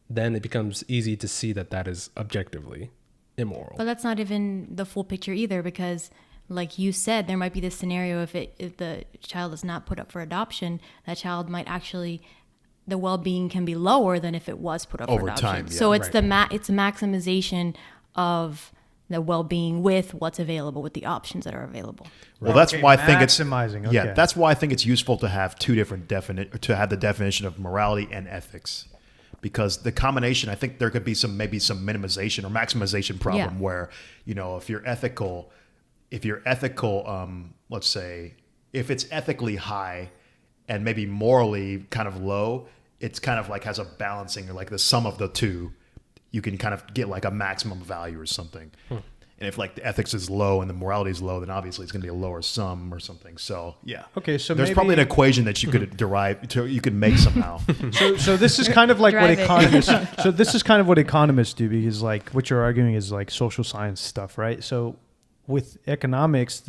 Speaker 1: then it becomes easy to see that that is objectively immoral.
Speaker 4: But that's not even the full picture either, because like you said, there might be this scenario if the child is not put up for adoption, that child might actually, the well-being can be lower than if it was put up
Speaker 2: Over
Speaker 4: for adoption.
Speaker 2: time, yeah,
Speaker 4: so it's
Speaker 1: right.
Speaker 4: It's a maximization of the well-being with what's available, with the options that are available.
Speaker 2: Well, that's why I think it's
Speaker 3: maximizing.
Speaker 2: Yeah,
Speaker 3: Okay.
Speaker 2: that's why I think it's useful to have two different to have the definition of morality and ethics, because the combination, I think there could be maybe some minimization or maximization problem where if you're ethical, let's say if it's ethically high and maybe morally kind of low, it's kind of like has a balancing, or like the sum of the two. You can kind of get like a maximum value or something. And if like the ethics is low and the morality is low, then obviously it's going to be a lower sum or something. So yeah.
Speaker 3: Okay, so
Speaker 2: there's
Speaker 3: maybe-
Speaker 2: probably an equation that you could you could make somehow.
Speaker 3: So this is kind of like what
Speaker 4: Drive it.
Speaker 3: economists. So this is kind of what economists do, because like what you're arguing is like social science stuff, right? So with economics,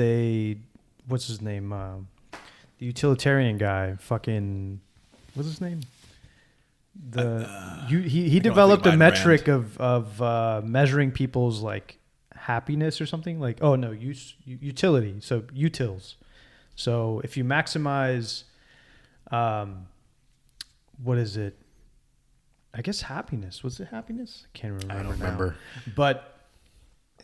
Speaker 3: what's his name? The utilitarian guy, fucking, what's his name? He developed a
Speaker 5: Ayn
Speaker 3: metric of measuring people's like happiness or something, like utility. So utils. So if you maximize, what is it? I guess happiness. Was it happiness? I can't remember.
Speaker 2: I don't remember.
Speaker 3: But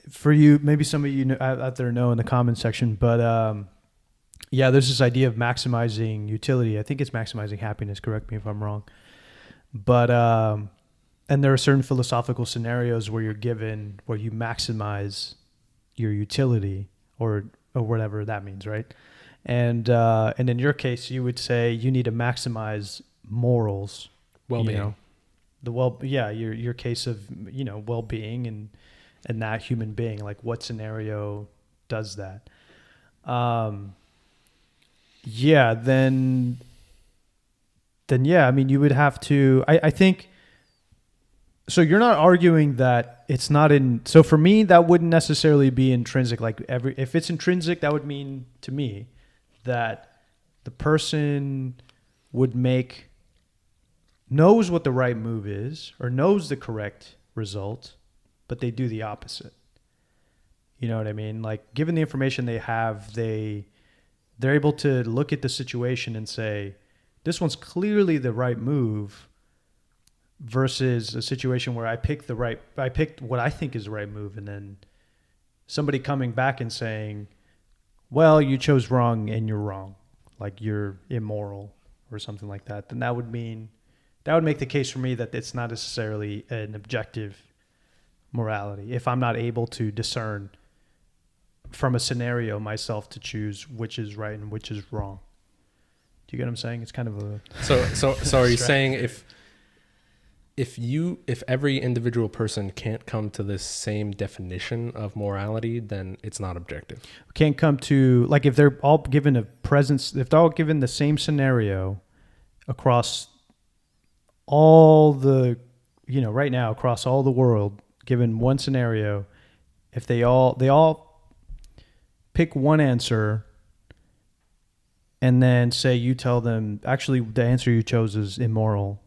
Speaker 3: for you, maybe some of you out there know in the comment section. But there's this idea of maximizing utility. I think it's maximizing happiness. Correct me if I'm wrong. But and there are certain philosophical scenarios where you maximize your utility or whatever that means, right? And in your case, you would say you need to maximize morals,
Speaker 1: Well-being.
Speaker 3: Your case of well-being and that human being. Like, what scenario does that? Then I mean, you would have to, I think, so you're not arguing that it's not so for me, that wouldn't necessarily be intrinsic. Like if it's intrinsic, that would mean to me that the person knows what the right move is or knows the correct result, but they do the opposite. You know what I mean? Like, given the information they have, they're able to look at the situation and say, this one's clearly the right move, versus a situation where I picked what I think is the right move, and then somebody coming back and saying, well, you chose wrong and you're wrong, like you're immoral or something like that. Then that would make the case for me that it's not necessarily an objective morality if I'm not able to discern from a scenario myself to choose which is right and which is wrong. Do you get what I'm saying? It's kind of a
Speaker 1: So are you saying if every individual person can't come to this same definition of morality, then it's not objective?
Speaker 3: Can't come to, like, if they're all given if they're all given the same scenario across all the, right now across all the world, given one scenario, if they all pick one answer, and then say you tell them, actually, the answer you chose is immoral,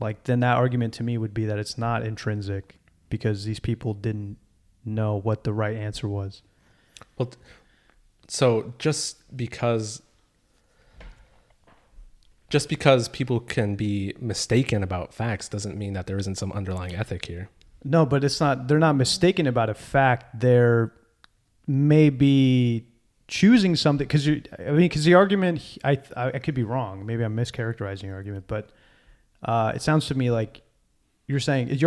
Speaker 3: like, then that argument to me would be that it's not intrinsic because these people didn't know what the right answer was.
Speaker 1: Well, so just because people can be mistaken about facts doesn't mean that there isn't some underlying ethic here.
Speaker 3: No, but they're not mistaken about a fact. They're maybe choosing something because the argument, I could be wrong. Maybe I'm mischaracterizing your argument, but it sounds to me like you're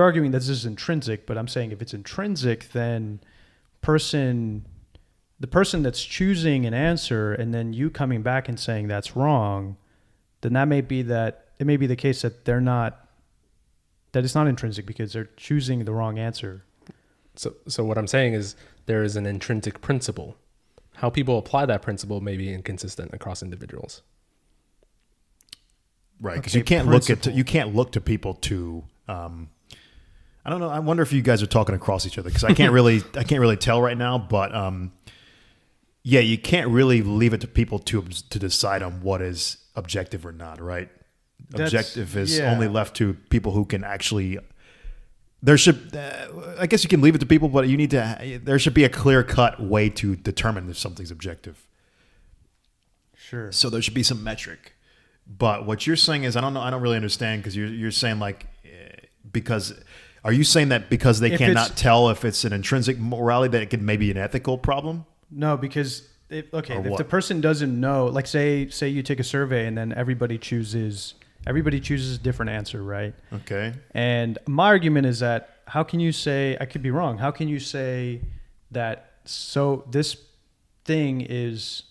Speaker 3: arguing that this is intrinsic, but I'm saying if it's intrinsic, then the person that's choosing an answer and then you coming back and saying that's wrong, then it may be the case that that it's not intrinsic because they're choosing the wrong answer.
Speaker 1: So what I'm saying is there is an intrinsic principle. How people apply that principle may be inconsistent across individuals.
Speaker 2: Right, because
Speaker 3: Okay,
Speaker 2: you can't look to people to. I don't know. I wonder if you guys are talking across each other because I can't really tell right now. But yeah, you can't really leave it to people to decide on what is objective or not. Right, objective is only left to people who can actually. There should, I guess you can leave it to people, but there should be a clear-cut way to determine if something's objective.
Speaker 3: Sure.
Speaker 2: So there should be some metric. But what you're saying is, I don't really understand because you're saying like, are you saying that because they cannot tell if it's an intrinsic morality that it could maybe an ethical problem?
Speaker 3: No, because if the person doesn't know, like say you take a survey and then everybody chooses a different answer, right?
Speaker 2: Okay.
Speaker 3: And my argument is that how can you say, I could be wrong, how can you say that so this thing is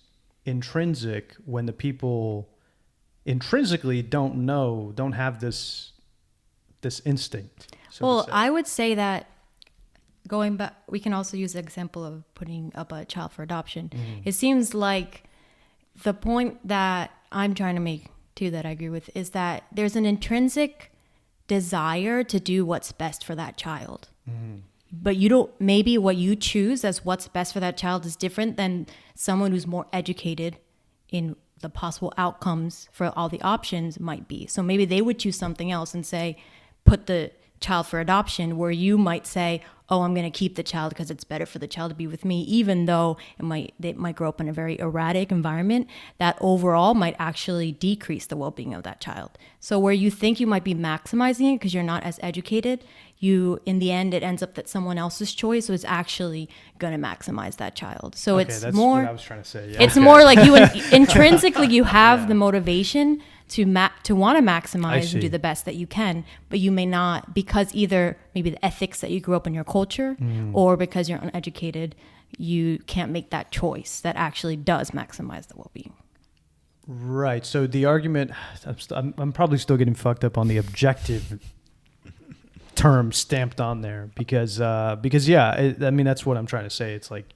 Speaker 3: intrinsic when the people intrinsically don't have this instinct?
Speaker 4: Well, I would say that going back, we can also use the example of putting up a child for adoption. Mm-hmm. It seems like the point that I'm trying to make too, that I agree with, is that there's an intrinsic desire to do what's best for that child. Mm-hmm. But maybe what you choose as what's best for that child is different than someone who's more educated in the possible outcomes for all the options might be. So maybe they would choose something else and say, put the child for adoption, where you might say, oh, I'm going to keep the child because it's better for the child to be with me, even though they might grow up in a very erratic environment that overall might actually decrease the well-being of that child. So where you think you might be maximizing it because you're not as educated, in the end, it ends up that someone else's choice was actually going to maximize that child. So
Speaker 3: okay, that's
Speaker 4: more
Speaker 3: what I was trying to say. Yeah.
Speaker 4: It's more like you intrinsically you have the motivation to want to maximize and do the best that you can, but you may not, because either maybe the ethics that you grew up in your culture or because you're uneducated, you can't make that choice that actually does maximize the well-being.
Speaker 3: Right. So the argument, I'm probably still getting fucked up on the objective term stamped on there because that's what I'm trying to say. It's like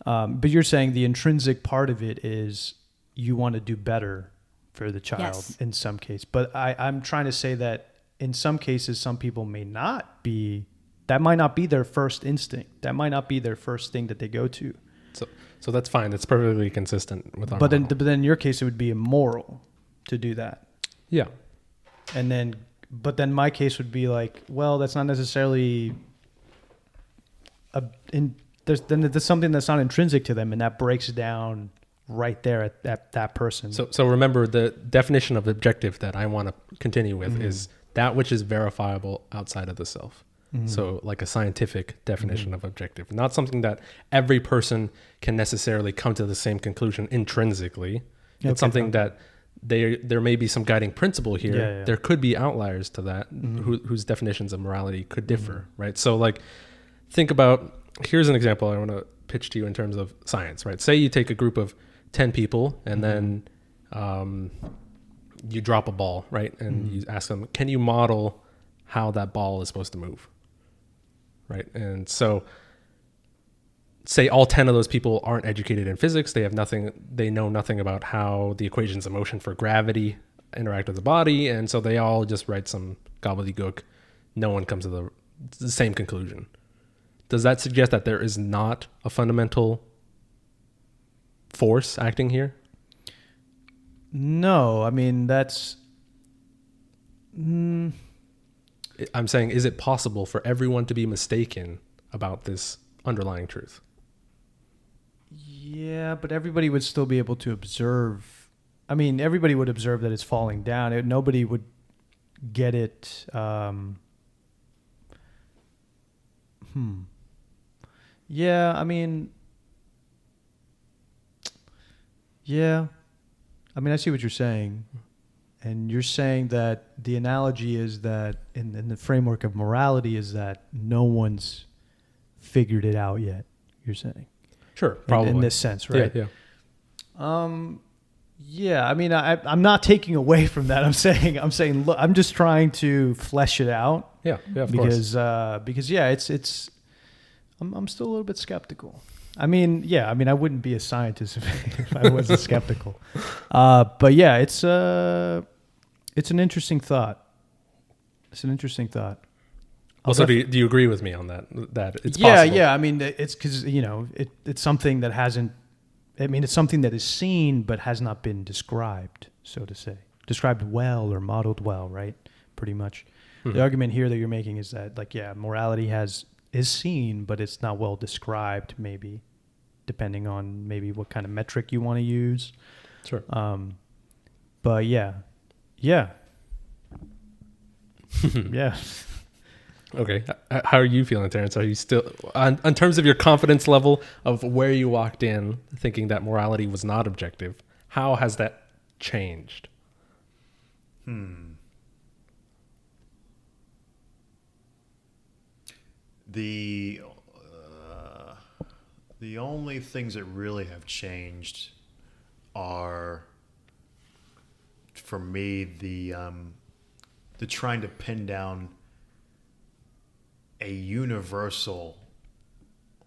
Speaker 3: but you're saying the intrinsic part of it is you want to do better for the child in some case. But I'm trying to say that in some cases, some people that might not be their first instinct. That might not be their first thing that they go to.
Speaker 1: So that's fine. That's perfectly consistent with our
Speaker 3: model. But then in your case, it would be immoral to do that.
Speaker 1: Yeah.
Speaker 3: But then my case would be like, well, that's not necessarily there's something that's not intrinsic to them, and that breaks down right there at that person.
Speaker 1: So remember, the definition of objective that I want to continue with is that which is verifiable outside of the self. So like a scientific definition of objective, not something that every person can necessarily come to the same conclusion intrinsically. It's something that there may be some guiding principle here.
Speaker 3: Yeah.
Speaker 1: There could be outliers to that whose definitions of morality could differ, right? So like, think about, here's an example I want to pitch to you in terms of science, right? Say you take a group of 10 people and then you drop a ball, right? And you ask them, can you model how that ball is supposed to move? Right. And so say all 10 of those people aren't educated in physics. They know nothing about how the equations of motion for gravity interact with the body. And so they all just write some gobbledygook. No one comes to the same conclusion. Does that suggest that there is not a fundamental force acting here?
Speaker 3: No, I mean, that's...
Speaker 1: I'm saying, is it possible for everyone to be mistaken about this underlying truth?
Speaker 3: Yeah, but everybody would still be able to observe. I mean, everybody would observe that it's falling down. Nobody would get it. Yeah, I mean... Yeah. I mean, I see what you're saying. And you're saying that the analogy is that in the framework of morality is that no one's figured it out yet, you're saying.
Speaker 1: Sure, probably.
Speaker 3: In this sense, right?
Speaker 1: Yeah.
Speaker 3: Yeah, I mean, I'm not taking away from that. I'm saying, look, I'm just trying to flesh it out.
Speaker 1: Yeah, of course.
Speaker 3: Because yeah, I'm still a little bit skeptical. I mean, I wouldn't be a scientist if I wasn't skeptical. But yeah, it's an interesting thought. It's an interesting thought.
Speaker 1: Also, do you agree with me on that? That it's possible?
Speaker 3: Yeah. I mean, it's because it's something that hasn't. I mean, it's something that is seen but has not been described, so to say, described well or modeled well, right? Pretty much. The argument here that you're making is that, like, yeah, morality is seen, but it's not well described, maybe, depending on maybe what kind of metric you want to use.
Speaker 1: Sure.
Speaker 3: But yeah. Yeah.
Speaker 1: Okay. How are you feeling, Terence? Are you still, on terms of your confidence level of where you walked in thinking that morality was not objective, how has that changed?
Speaker 2: The only things that really have changed are, for me, the trying to pin down a universal.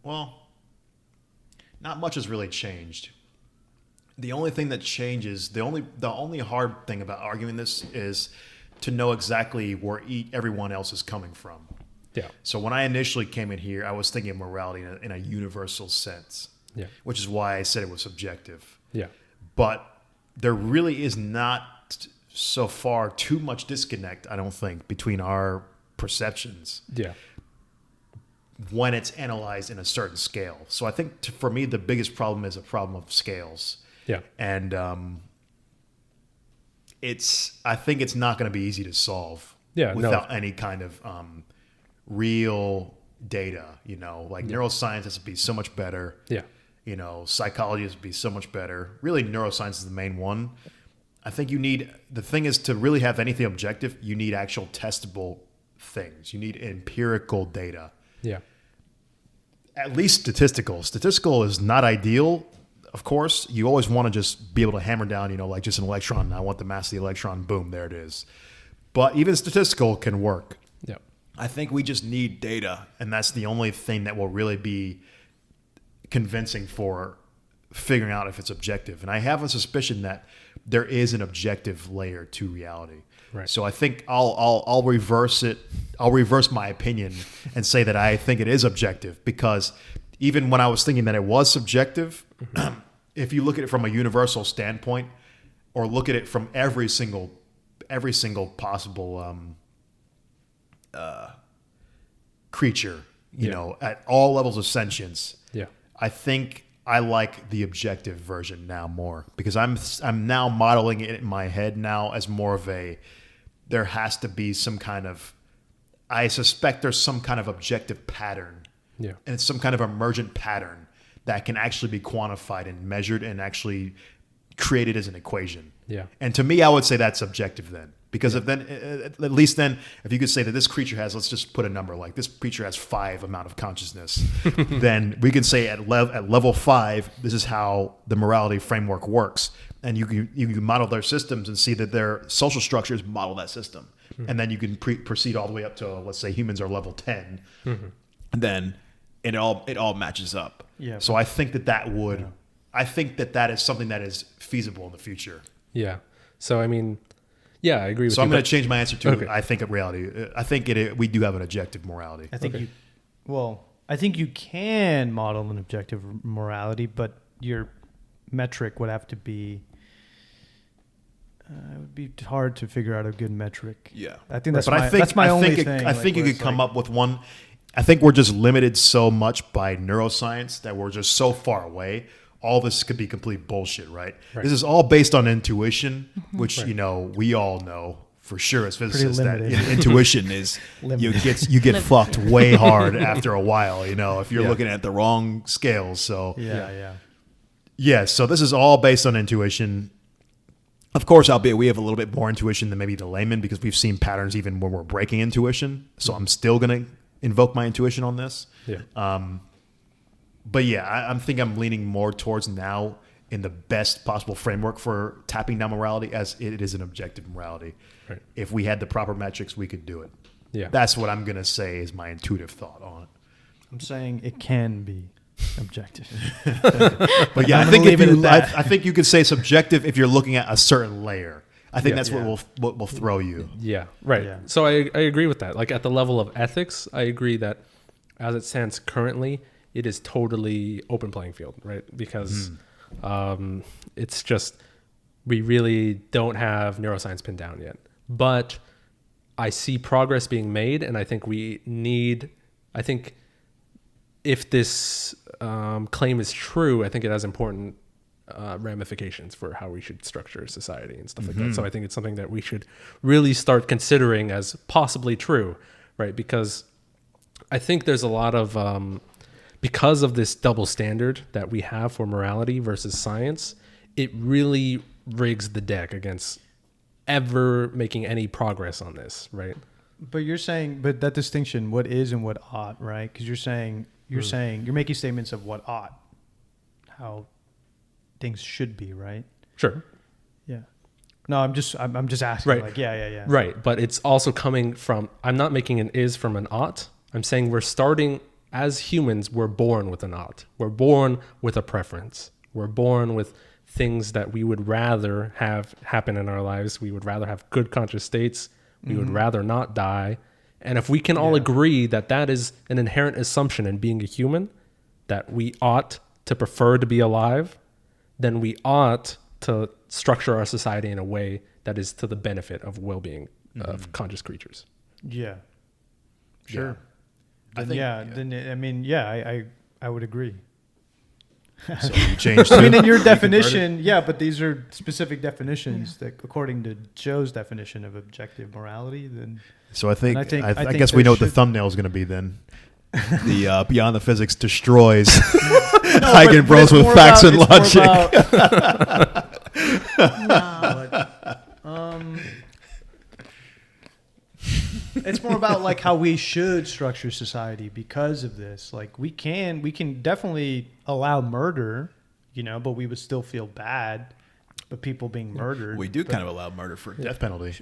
Speaker 2: Well, not much has really changed. The only thing that changes, the only hard thing about arguing this is to know exactly where everyone else is coming from.
Speaker 1: Yeah.
Speaker 2: So when I initially came in here, I was thinking of morality in a universal sense.
Speaker 1: Yeah.
Speaker 2: Which is why I said it was subjective.
Speaker 1: Yeah.
Speaker 2: But there really is not so far too much disconnect, I don't think, between our perceptions.
Speaker 1: Yeah.
Speaker 2: When it's analyzed in a certain scale. So I think for me, the biggest problem is a problem of scales.
Speaker 1: Yeah.
Speaker 2: And I think it's not going to be easy to solve without any kind of real data, like neuroscience would be so much better.
Speaker 1: Yeah.
Speaker 2: Psychology would be so much better. Really, neuroscience is the main one. I think the thing is, to really have anything objective, you need actual testable things. You need empirical data.
Speaker 1: Yeah.
Speaker 2: At least statistical. Statistical is not ideal, of course. You always want to just be able to hammer down, like just an electron. I want the mass of the electron. Boom, there it is. But even statistical can work.
Speaker 1: Yeah.
Speaker 2: I think we just need data, and that's the only thing that will really be convincing for figuring out if it's objective. And I have a suspicion that there is an objective layer to reality.
Speaker 1: Right.
Speaker 2: So I think I'll reverse it. I'll reverse my opinion and say that I think it is objective, because even when I was thinking that it was subjective, if you look at it from a universal standpoint, or look at it from every single possible creature, you know, at all levels of sentience.
Speaker 1: Yeah.
Speaker 2: I think I like the objective version now more because I'm now modeling it in my head now as more of there has to be some kind of, I suspect there's some kind of objective pattern.
Speaker 1: Yeah.
Speaker 2: And it's some kind of emergent pattern that can actually be quantified and measured and actually created as an equation.
Speaker 1: Yeah.
Speaker 2: And to me, I would say that's objective then. Because if then, at least then, if you could say that this creature has, let's just put a number, like this creature has 5 amount of consciousness, then we can say at level 5, this is how the morality framework works. And you can model their systems and see that their social structures model that system. And then you can proceed all the way up to, let's say humans are level 10. And then it all matches up.
Speaker 3: Yeah.
Speaker 2: So I think I think that is something that is feasible in the future.
Speaker 1: Yeah. So, I mean, yeah, I agree with you.
Speaker 2: So I'm going to change my answer to
Speaker 1: Okay.
Speaker 2: I think of reality. I think we do have an objective morality.
Speaker 3: I think I think you can model an objective morality, but your metric would have to be. It would be hard to figure out a good metric.
Speaker 2: Yeah,
Speaker 3: I think that's
Speaker 2: but
Speaker 3: my only thing.
Speaker 2: I think you could come up with one. I think we're just limited so much by neuroscience that we're just so far away. All this could be complete bullshit, right? This is all based on intuition, which you know we all know for sure as physicists that intuition is you get fucked way hard after a while. You know, if you're looking at the wrong scales. So yeah. So this is all based on intuition. Of course, albeit we have a little bit more intuition than maybe the layman because we've seen patterns even when we're breaking intuition. So I'm still going to invoke my intuition on this.
Speaker 1: Yeah.
Speaker 2: But yeah, I think I'm leaning more towards now in the best possible framework for tapping down morality as it is an objective morality.
Speaker 1: Right.
Speaker 2: If we had the proper metrics, we could do it.
Speaker 1: Yeah.
Speaker 2: That's what I'm going to say is my intuitive thought on it.
Speaker 3: I'm saying it can be objective.
Speaker 2: But yeah, I think you could say subjective if you're looking at a certain layer. I think that's what will throw you.
Speaker 1: Yeah, right. Yeah. So I agree with that. Like at the level of ethics, I agree that as it stands currently, it is totally open playing field, right? Because it's just, we really don't have neuroscience pinned down yet. But I see progress being made, and I think if this claim is true, I think it has important ramifications for how we should structure society and stuff like that. So I think it's something that we should really start considering as possibly true, right? Because I think there's a lot of, because of this double standard that we have for morality versus science, it really rigs the deck against ever making any progress on this, right?
Speaker 3: But you're saying, but that distinction, what is and what ought, right? Because you're making statements of what ought, how things should be, right?
Speaker 1: Sure.
Speaker 3: Yeah. No, I'm just asking.
Speaker 1: Right.
Speaker 3: Like, yeah.
Speaker 1: Right. But it's also coming from, I'm not making an is from an ought. I'm saying we're starting, as humans, we're born with an ought. We're born with a preference. We're born with things that we would rather have happen in our lives. We would rather have good conscious states. We would rather not die. And if we can all agree that that is an inherent assumption in being a human, that we ought to prefer to be alive, then we ought to structure our society in a way that is to the benefit of well-being of conscious creatures.
Speaker 3: Yeah. Sure.
Speaker 2: Yeah.
Speaker 3: I would agree.
Speaker 2: So you changed.
Speaker 3: I mean, in your definition, but these are specific definitions that, according to Joe's definition of objective morality, then.
Speaker 2: So I guess we know what the thumbnail is going to be then. The Beyond the Physics destroys Eigenbros with facts and logic.
Speaker 3: It's more about like how we should structure society because of this. Like we can definitely allow murder, but we would still feel bad. But people being murdered.
Speaker 2: We do kind of allow murder for death penalty.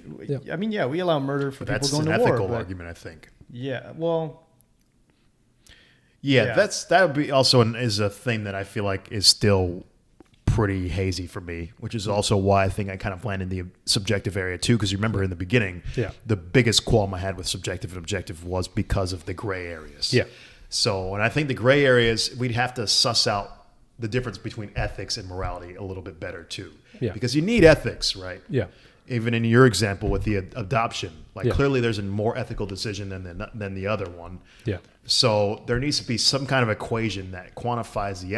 Speaker 3: I mean, we allow murder for people going to war.
Speaker 2: That's an ethical argument, I think.
Speaker 3: Yeah, well.
Speaker 2: Yeah, that would be also is a thing that I feel like is still pretty hazy for me, which is also why I think I kind of land in the subjective area too. Because you remember in the beginning, the biggest qualm I had with subjective and objective was because of the gray areas. Yeah. So, and I think the gray areas, we'd have to suss out the difference between ethics and morality a little bit better too. Yeah. Because you need ethics, right? Yeah. Even in your example with the adoption, clearly there's a more ethical decision than the other one. Yeah. So there needs to be some kind of equation that quantifies the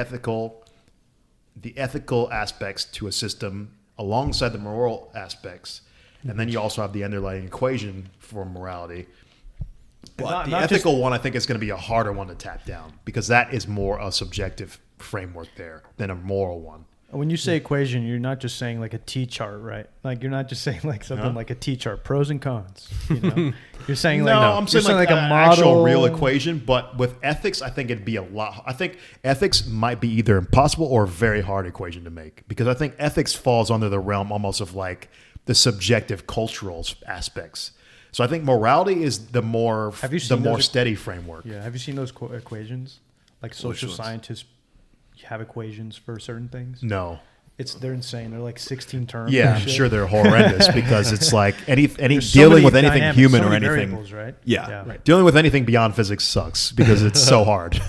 Speaker 2: ethical aspects to a system alongside the moral aspects. And then you also have the underlying equation for morality. But the ethical one, I think, is going to be a harder one to tap down because that is more a subjective framework there than a moral one.
Speaker 3: When you say equation, you're not just saying like a T-chart, right? Like you're not just saying like something like a T-chart, pros and cons. You know, you're saying like
Speaker 2: I'm saying like
Speaker 3: a model,
Speaker 2: actual real equation. But with ethics, I think it'd be a lot. I think ethics might be either impossible or a very hard equation to make because I think ethics falls under the realm almost of like the subjective cultural aspects. So I think morality is the more steady framework.
Speaker 3: Yeah, have you seen those equations? Like social scientists have equations for certain things.
Speaker 2: No,
Speaker 3: they're insane. They're like 16 terms.
Speaker 2: Yeah, I'm sure they're horrendous because it's like any dealing with anything human or anything.
Speaker 3: Right?
Speaker 2: Yeah. Right. Dealing with anything beyond physics sucks because it's so hard.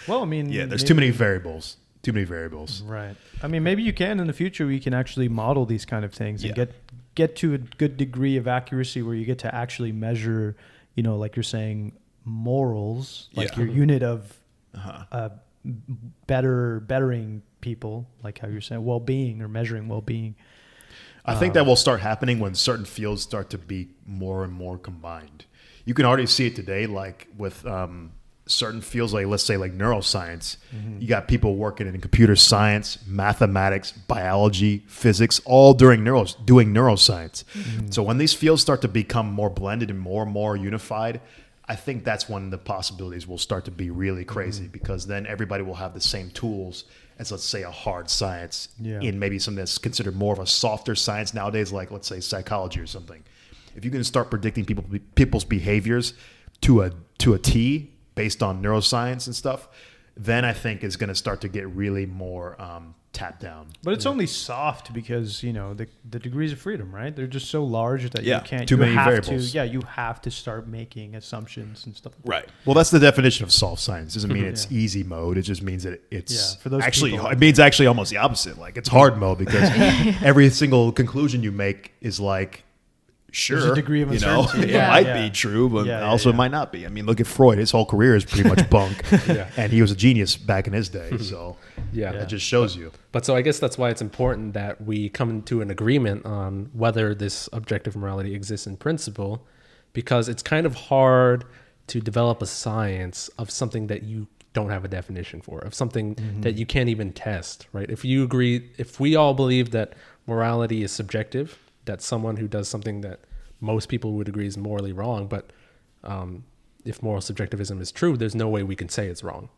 Speaker 3: Well, I mean,
Speaker 2: there's too many variables.
Speaker 3: Right. I mean, maybe you can in the future. We can actually model these kind of things and get to a good degree of accuracy where you get to actually measure, you know, like you're saying, morals, like your unit of bettering people, like how you're saying well-being or measuring well-being.
Speaker 2: I think that will start happening when certain fields start to be more and more combined. You can already see it today, like with certain fields, like let's say like neuroscience. You got people working in computer science, mathematics, biology, physics, all doing neuroscience. So when these fields start to become more blended and more unified, I think that's when the possibilities will start to be really crazy because then everybody will have the same tools as, let's say, a hard science in maybe something that's considered more of a softer science nowadays, like let's say psychology or something. If you can start predicting people's behaviors to a T based on neuroscience and stuff, then I think it's going to start to get really more tapped down.
Speaker 3: But it's only soft because, you know, the degrees of freedom, right? They're just so large that you can't.
Speaker 2: Too many variables.
Speaker 3: You have to start making assumptions and stuff.
Speaker 2: Right. Well, that's the definition of soft science. It doesn't mean it's easy mode. It just means that it's
Speaker 3: for those
Speaker 2: actually,
Speaker 3: people.
Speaker 2: it means actually almost the opposite. Like it's hard mode because every single conclusion you make is like, sure,
Speaker 3: there's a degree of uncertainty.
Speaker 2: It might be true, but also it might not be. I mean, look at Freud. His whole career is pretty much bunk, and he was a genius back in his day. So that just shows you.
Speaker 1: But so I guess that's why it's important that we come to an agreement on whether this objective morality exists in principle, because it's kind of hard to develop a science of something that you don't have a definition for, of something that you can't even test, right? If we all believe that morality is subjective, that someone who does something that most people would agree is morally wrong, but if moral subjectivism is true, there's no way we can say it's wrong,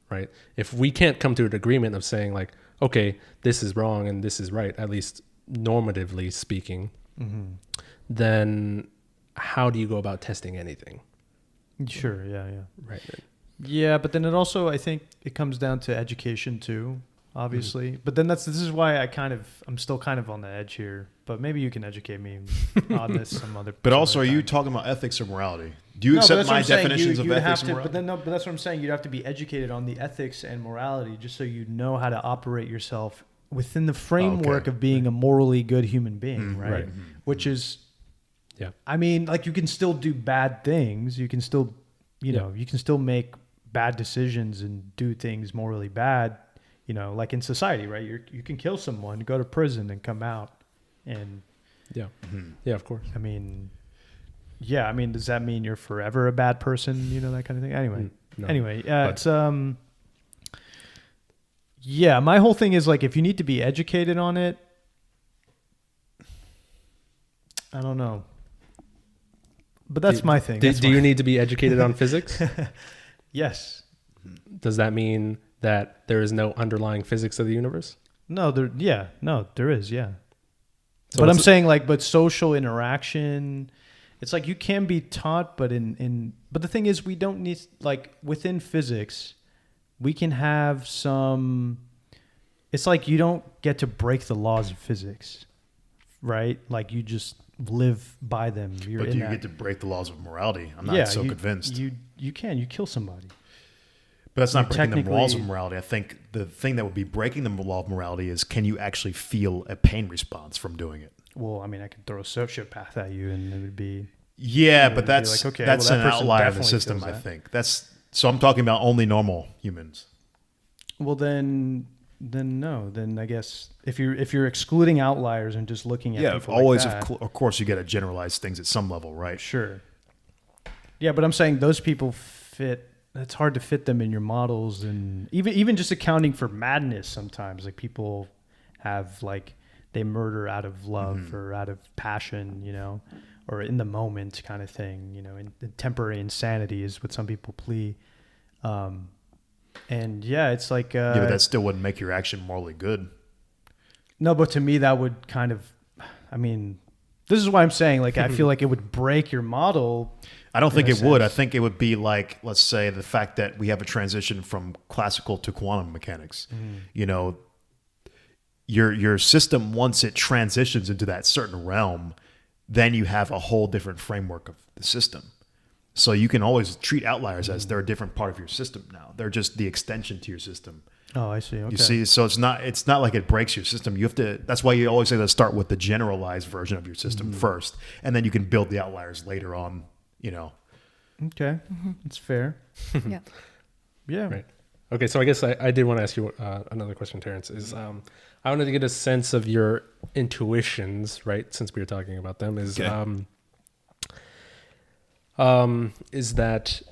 Speaker 1: right? If we can't come to an agreement of saying like, okay, this is wrong and this is right, at least normatively speaking, then how do you go about testing anything?
Speaker 3: Sure,
Speaker 1: Right.
Speaker 3: Yeah, but then it also, I think it comes down to education too, obviously. But then this is why I'm still kind of on the edge here. But maybe you can educate me on this some other.
Speaker 2: But also, are you talking about ethics or morality? Do you accept my definitions of ethics and morality?
Speaker 3: But that's what I'm saying. You'd have to be educated on the ethics and morality just so you know how to operate yourself within the framework of being a morally good human being, right? Which is, I mean, like you can still do bad things. You can still, you can still make bad decisions and do things morally bad, like in society, right? You can kill someone, go to prison and come out and of course. I mean, does that mean you're forever a bad person? That kind of thing. Anyway, it's my whole thing is like, if you need to be educated on it, I don't know, but that's my thing.
Speaker 1: Do you need to be educated on physics?
Speaker 3: Yes.
Speaker 1: Does that mean that there is no underlying physics of the universe?
Speaker 3: No, there is. Yeah. So but I'm saying but social interaction, it's like you can be taught, but but the thing is we don't need, like within physics, we can have some, it's like you don't get to break the laws of physics, right? Like you just live by them.
Speaker 2: But do you get to break the laws of morality? I'm not convinced.
Speaker 3: You kill somebody.
Speaker 2: But that's not breaking the laws of morality. I think the thing that would be breaking the law of morality is, can you actually feel a pain response from doing it?
Speaker 3: Well, I mean, I could throw a sociopath at you and it would be...
Speaker 2: Yeah,
Speaker 3: It
Speaker 2: but
Speaker 3: would be
Speaker 2: that's
Speaker 3: like, okay,
Speaker 2: that's
Speaker 3: well, that
Speaker 2: an
Speaker 3: person
Speaker 2: outlier in the
Speaker 3: definitely
Speaker 2: system.
Speaker 3: feels
Speaker 2: I
Speaker 3: that.
Speaker 2: think so. I'm talking about only normal humans.
Speaker 3: Well, then no. Then I guess if you're excluding outliers and just looking at
Speaker 2: Yeah,
Speaker 3: people
Speaker 2: always.
Speaker 3: like that,
Speaker 2: Of course, you got to generalize things at some level, right?
Speaker 3: sure. Yeah, but I'm saying those people fit. It's hard to fit them in your models, and even just accounting for madness sometimes. Like people have like they murder out of love or out of passion, or in the moment kind of thing. And temporary insanity is what some people plea. And yeah, it's like
Speaker 2: Yeah, but that still wouldn't make your action morally good.
Speaker 3: no, but to me that would kind of, I mean, this is why I'm saying like I feel like it would break your model.
Speaker 2: I don't think
Speaker 3: in a
Speaker 2: it would. I
Speaker 3: sense.
Speaker 2: think it would be like, let's say, the fact that we have a transition from classical to quantum mechanics. Your system, once it transitions into that certain realm, then you have a whole different framework of the system. So you can always treat outliers as they're a different part of your system now. They're just the extension to your system.
Speaker 3: Oh, I see. Okay.
Speaker 2: You see, so it's not like it breaks your system. You have to. That's why you always say to start with the generalized version of your system first, and then you can build the outliers later on.
Speaker 3: Okay, that's fair.
Speaker 4: Yeah.
Speaker 3: Yeah.
Speaker 1: Right. Okay, so I guess I did want to ask you another question, Terence. Is I wanted to get a sense of your intuitions, right? Since we were talking about them, is that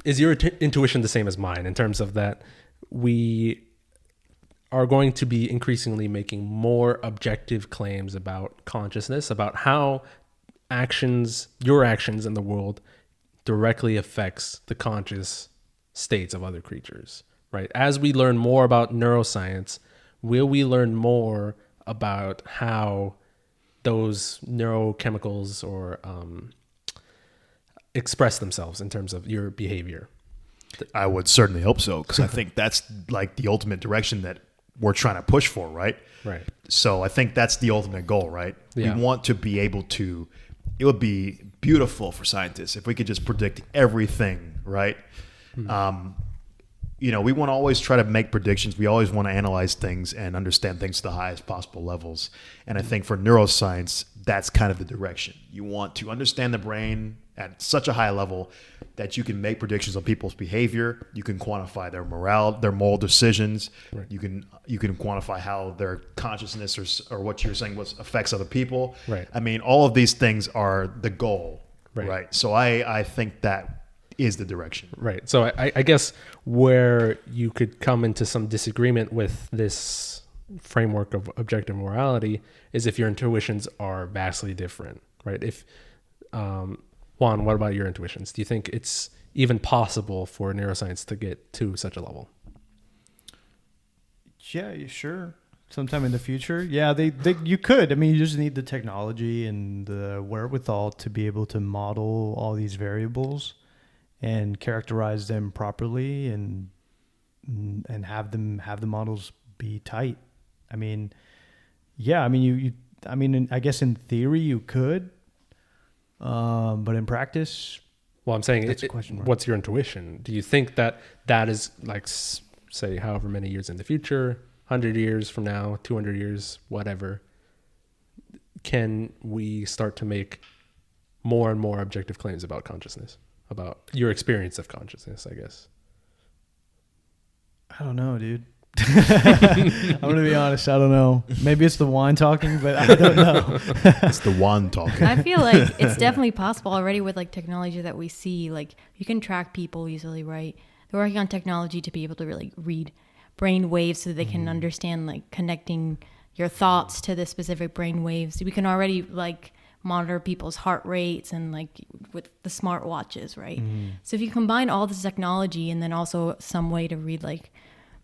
Speaker 1: is your intuition the same as mine in terms of that we are going to be increasingly making more objective claims about consciousness, about how your actions in the world directly affects the conscious states of other creatures, right? As we learn more about neuroscience, will we learn more about how those neurochemicals or express themselves in terms of your behavior?
Speaker 2: I would certainly hope so, because I think that's like the ultimate direction that we're trying to push for, right?
Speaker 1: Right.
Speaker 2: So I think that's the ultimate goal, right?
Speaker 1: Yeah.
Speaker 2: We want to be able to. It would be beautiful for scientists if we could just predict everything, right? We want to always try to make predictions. We always want to analyze things and understand things to the highest possible levels. And I think for neuroscience, that's kind of the direction. You want to understand the brain at such a high level that you can make predictions on people's behavior. You can quantify their morale, their moral decisions.
Speaker 1: Right.
Speaker 2: You can quantify how their consciousness or what you're saying affects other people.
Speaker 1: Right.
Speaker 2: I mean, all of these things are the goal,
Speaker 1: Right.
Speaker 2: right? So I think that is the direction.
Speaker 1: Right. So I guess where you could come into some disagreement with this framework of objective morality is if your intuitions are vastly different, right? If Juan, what about your intuitions? Do you think it's even possible for neuroscience to get to such a level?
Speaker 3: Yeah, sure. Sometime in the future. Yeah, you could. I mean, you just need the technology and the wherewithal to be able to model all these variables and characterize them properly and have the models be tight. I mean, yeah, I mean I guess in theory you could, but in practice,
Speaker 1: Well, I'm saying,
Speaker 3: That's a question mark.
Speaker 1: what's your intuition? Do you think that is like, say, however many years in the future, 100 years from now, 200 years, whatever, can we start to make more and more objective claims about consciousness, about your experience of consciousness, I guess?
Speaker 3: I don't know, dude. I'm gonna be honest. I don't know. Maybe it's the wine talking, but I don't know.
Speaker 2: It's the one talking.
Speaker 4: I feel like it's definitely possible already with like technology that we see. Like you can track people easily, right? They're working on technology to be able to really read brain waves so they can understand like connecting your thoughts to the specific brain waves. We can already like monitor people's heart rates and like with the smart watches, right? So if you combine all this technology and then also some way to read like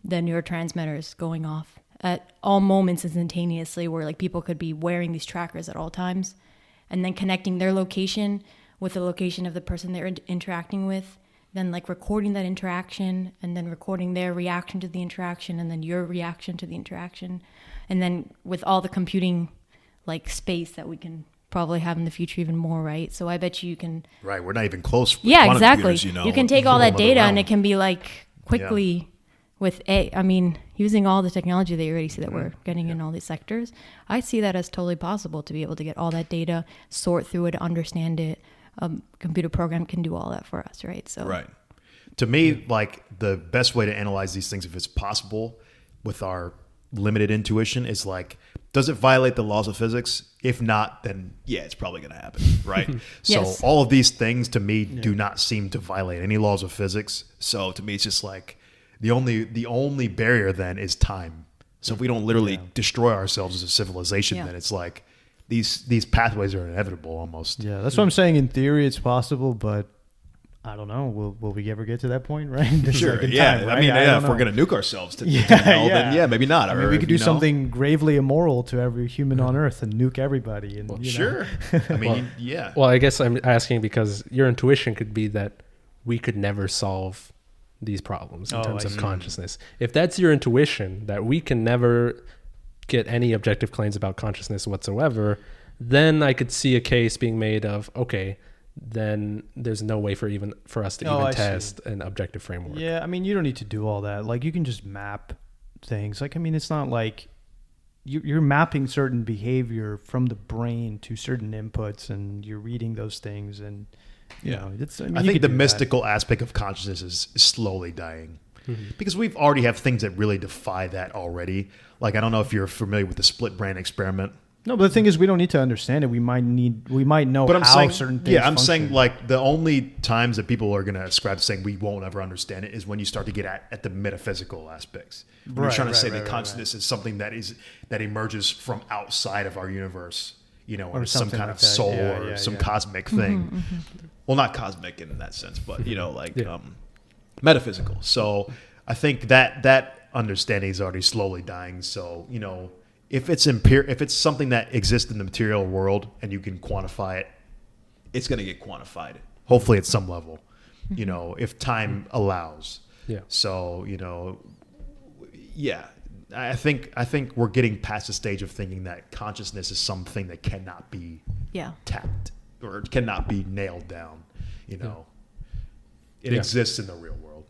Speaker 4: the neurotransmitters going off at all moments instantaneously, where like people could be wearing these trackers at all times and then connecting their location with the location of the person they're interacting with, then like recording that interaction and then recording their reaction to the interaction and then your reaction to the interaction. And then with all the computing like space that we can probably have in the future even more, right? So I bet you can...
Speaker 2: Right, we're not even close. With
Speaker 4: Yeah,
Speaker 2: quantum
Speaker 4: exactly.
Speaker 2: computers,
Speaker 4: You can take all that data and
Speaker 2: realm.
Speaker 4: it can be like quickly... using all the technology that you already see that we're getting in all these sectors, I see that as totally possible to be able to get all that data, sort through it, understand it. Computer program can do all that for us, right? So
Speaker 2: right. To me, like the best way to analyze these things, if it's possible, with our limited intuition, is like, does it violate the laws of physics? If not, then yeah, it's probably going to happen, right?
Speaker 4: Yes.
Speaker 2: So all of these things to me do not seem to violate any laws of physics. So to me, it's just like the only barrier then is time. So if we don't literally destroy ourselves as a civilization, then it's like these pathways are inevitable almost.
Speaker 3: Yeah, that's what I'm saying. In theory, it's possible, but I don't know. Will we ever get to that point, right?
Speaker 2: Sure.
Speaker 3: Time,
Speaker 2: right?
Speaker 3: I mean,
Speaker 2: if we're going to nuke ourselves to hell, then maybe not.
Speaker 3: I mean, we could do something gravely immoral to every human on Earth and nuke everybody. And
Speaker 2: sure. I mean,
Speaker 1: Well, I guess I'm asking because your intuition could be that we could never solve these problems in terms of consciousness. If that's your intuition, that we can never get any objective claims about consciousness whatsoever, then I could see a case being made of, okay, then there's no way for us to even test an objective framework.
Speaker 3: Yeah, I mean, you don't need to do all that. Like, you can just map things. Like, I mean, it's not like you're mapping certain behavior from the brain to certain inputs, and you're reading those things. And you know,
Speaker 2: I think the mystical aspect of consciousness is slowly dying. Because we've already have things that really defy that already. Like, I don't know if you're familiar with the split brain experiment.
Speaker 3: No, but the thing is, we don't need to understand it. We might know how certain things
Speaker 2: I'm
Speaker 3: function.
Speaker 2: saying, like, the only times that people are going to ascribe to saying we won't ever understand it is when you start to get at the metaphysical aspects. When you're trying to say that consciousness is something that emerges from outside of our universe, you know, or some kind of soul or some cosmic thing. Well, not cosmic in that sense, but, you know, like metaphysical. So I think that understanding is already slowly dying. So, you know, if it's something that exists in the material world and you can quantify it, it's going to get quantified. Hopefully at some level, you know, if time allows.
Speaker 1: Yeah.
Speaker 2: So, you know, I think we're getting past the stage of thinking that consciousness is something that cannot be tapped or cannot be nailed down. You know, it exists in the real world.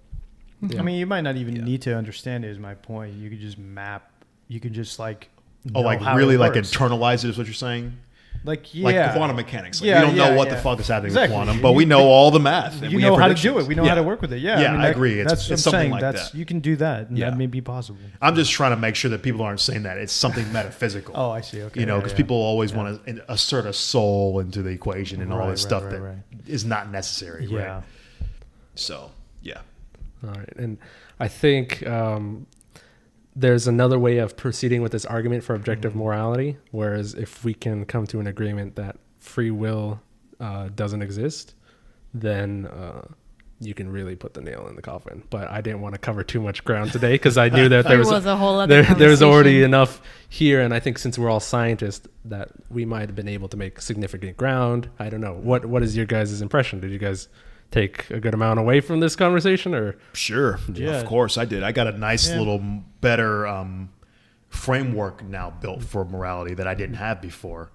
Speaker 3: I mean, you might not even need to understand it. Is my point. You could just map. You could just like.
Speaker 2: Really like internalize it is what you're saying? Like quantum mechanics. Like, we don't know what the fuck is happening with quantum, but we know all the math. And
Speaker 3: you know how to do it. We know how to work with it. Yeah,
Speaker 2: I mean, I agree.
Speaker 3: That's
Speaker 2: it's
Speaker 3: what I'm
Speaker 2: something
Speaker 3: saying.
Speaker 2: like that.
Speaker 3: You can do that, and that may be possible.
Speaker 2: I'm just trying to make sure that people aren't saying that it's something metaphysical.
Speaker 3: Oh, I see. Okay.
Speaker 2: You know, because people always want to assert a soul into the equation and all this stuff that is not necessary.
Speaker 3: Yeah.
Speaker 2: Right? So, yeah.
Speaker 1: All right. And I think there's another way of proceeding with this argument for objective morality, whereas if we can come to an agreement that free will doesn't exist, then you can really put the nail in the coffin. But I didn't want to cover too much ground today because I knew that there was
Speaker 4: a whole other
Speaker 1: there's already enough here. And I think since we're all scientists, that we might have been able to make significant ground. I don't know. What is your guys' impression? Did you guys take a good amount away from this conversation, or?
Speaker 2: Sure. Yeah. Of course I did. I got a nice little better framework now built for morality that I didn't have before.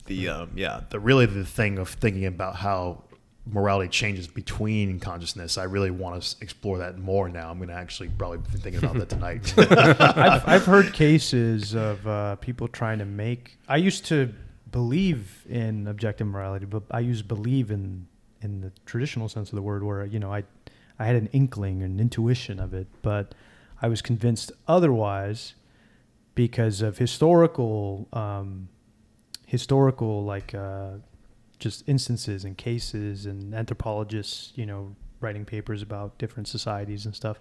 Speaker 2: The thing of thinking about how morality changes between consciousness, I really want to explore that more now. I'm going to actually probably be thinking about that tonight.
Speaker 3: I've heard cases of people trying to make, I used to believe in objective morality, but I used to believe in the traditional sense of the word, where, you know, I had an inkling, an intuition of it, but I was convinced otherwise because of historical like just instances and cases and anthropologists, you know, writing papers about different societies and stuff.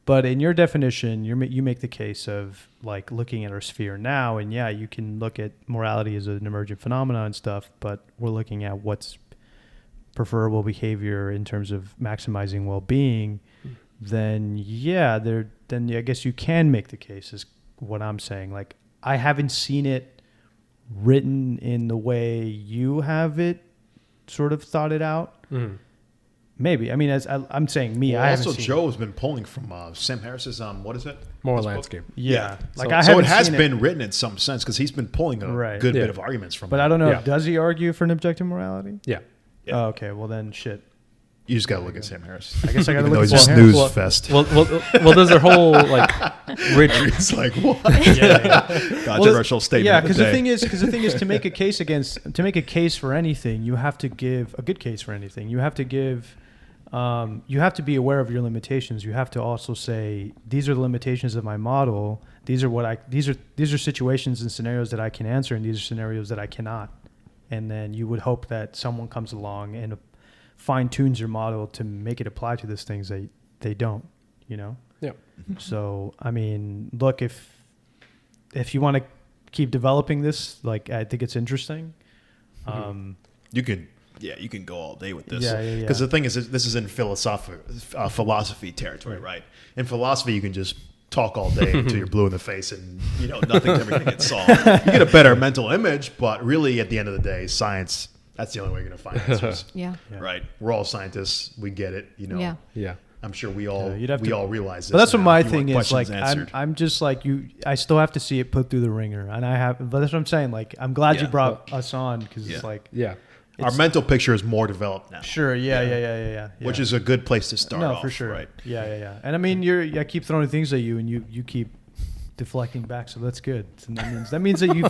Speaker 3: But in your definition, you make the case of like looking at our sphere now, and you can look at morality as an emergent phenomenon and stuff, but we're looking at what's preferable behavior in terms of maximizing well-being, then I guess you can make the case, is what I'm saying. Like, I haven't seen it written in the way you have it sort of thought it out. Maybe. I mean, as I'm saying, I haven't seen
Speaker 2: Joe has been pulling from Sam Harris's what is it?
Speaker 1: Moral Landscape.
Speaker 3: Yeah. Like,
Speaker 2: so it has been written in some sense because he's been pulling a good bit of arguments from it.
Speaker 3: But I don't know, does he argue for an objective morality?
Speaker 1: Yeah.
Speaker 3: Oh, okay, well then shit.
Speaker 2: You just got to look at Sam Harris.
Speaker 3: I guess I got to
Speaker 2: Even though
Speaker 3: look
Speaker 2: he's
Speaker 3: at
Speaker 2: a
Speaker 3: Sam Harris.
Speaker 2: snooze fest.
Speaker 1: Well, there's a whole like rich.
Speaker 2: It's like, what?
Speaker 3: Controversial
Speaker 2: statement.
Speaker 3: Yeah,
Speaker 2: of
Speaker 3: because
Speaker 2: the
Speaker 3: the
Speaker 2: day.
Speaker 3: thing is, to make a case for anything, you have to give a good case for anything. You have to give, you have to be aware of your limitations. You have to also say, these are the limitations of my model. These are situations and scenarios that I can answer, and these are scenarios that I cannot. And then you would hope that someone comes along and fine tunes your model to make it apply to those things that they don't, you know?
Speaker 1: Yeah.
Speaker 3: So, I mean, look, if you want to keep developing this, like, I think it's interesting.
Speaker 2: You can go all day with this.
Speaker 3: Yeah.
Speaker 2: Because the thing is, this is in philosophy territory, right? In philosophy, you can just talk all day until you're blue in the face and, nothing's ever going to get solved. You get a better mental image, but really, at the end of the day, science, that's the only way you're going to find answers.
Speaker 4: Yeah.
Speaker 2: Right? We're all scientists. We get it,
Speaker 4: Yeah.
Speaker 1: Yeah.
Speaker 2: I'm sure we all realize this.
Speaker 3: But that's what
Speaker 2: now.
Speaker 3: my
Speaker 2: If you want
Speaker 3: thing is. Like,
Speaker 2: questions answered.
Speaker 3: I'm just like you. I still have to see it put through the ringer, and but that's what I'm saying. Like, I'm glad you brought us on because it's like,
Speaker 1: Yeah.
Speaker 2: our mental picture is more developed now.
Speaker 3: sure, yeah.
Speaker 2: Which is a good place to start.
Speaker 3: No,
Speaker 2: off,
Speaker 3: for sure.
Speaker 2: Right?
Speaker 3: Yeah. And I mean, I keep throwing things at you, and you keep deflecting back, so that's good. So that means that you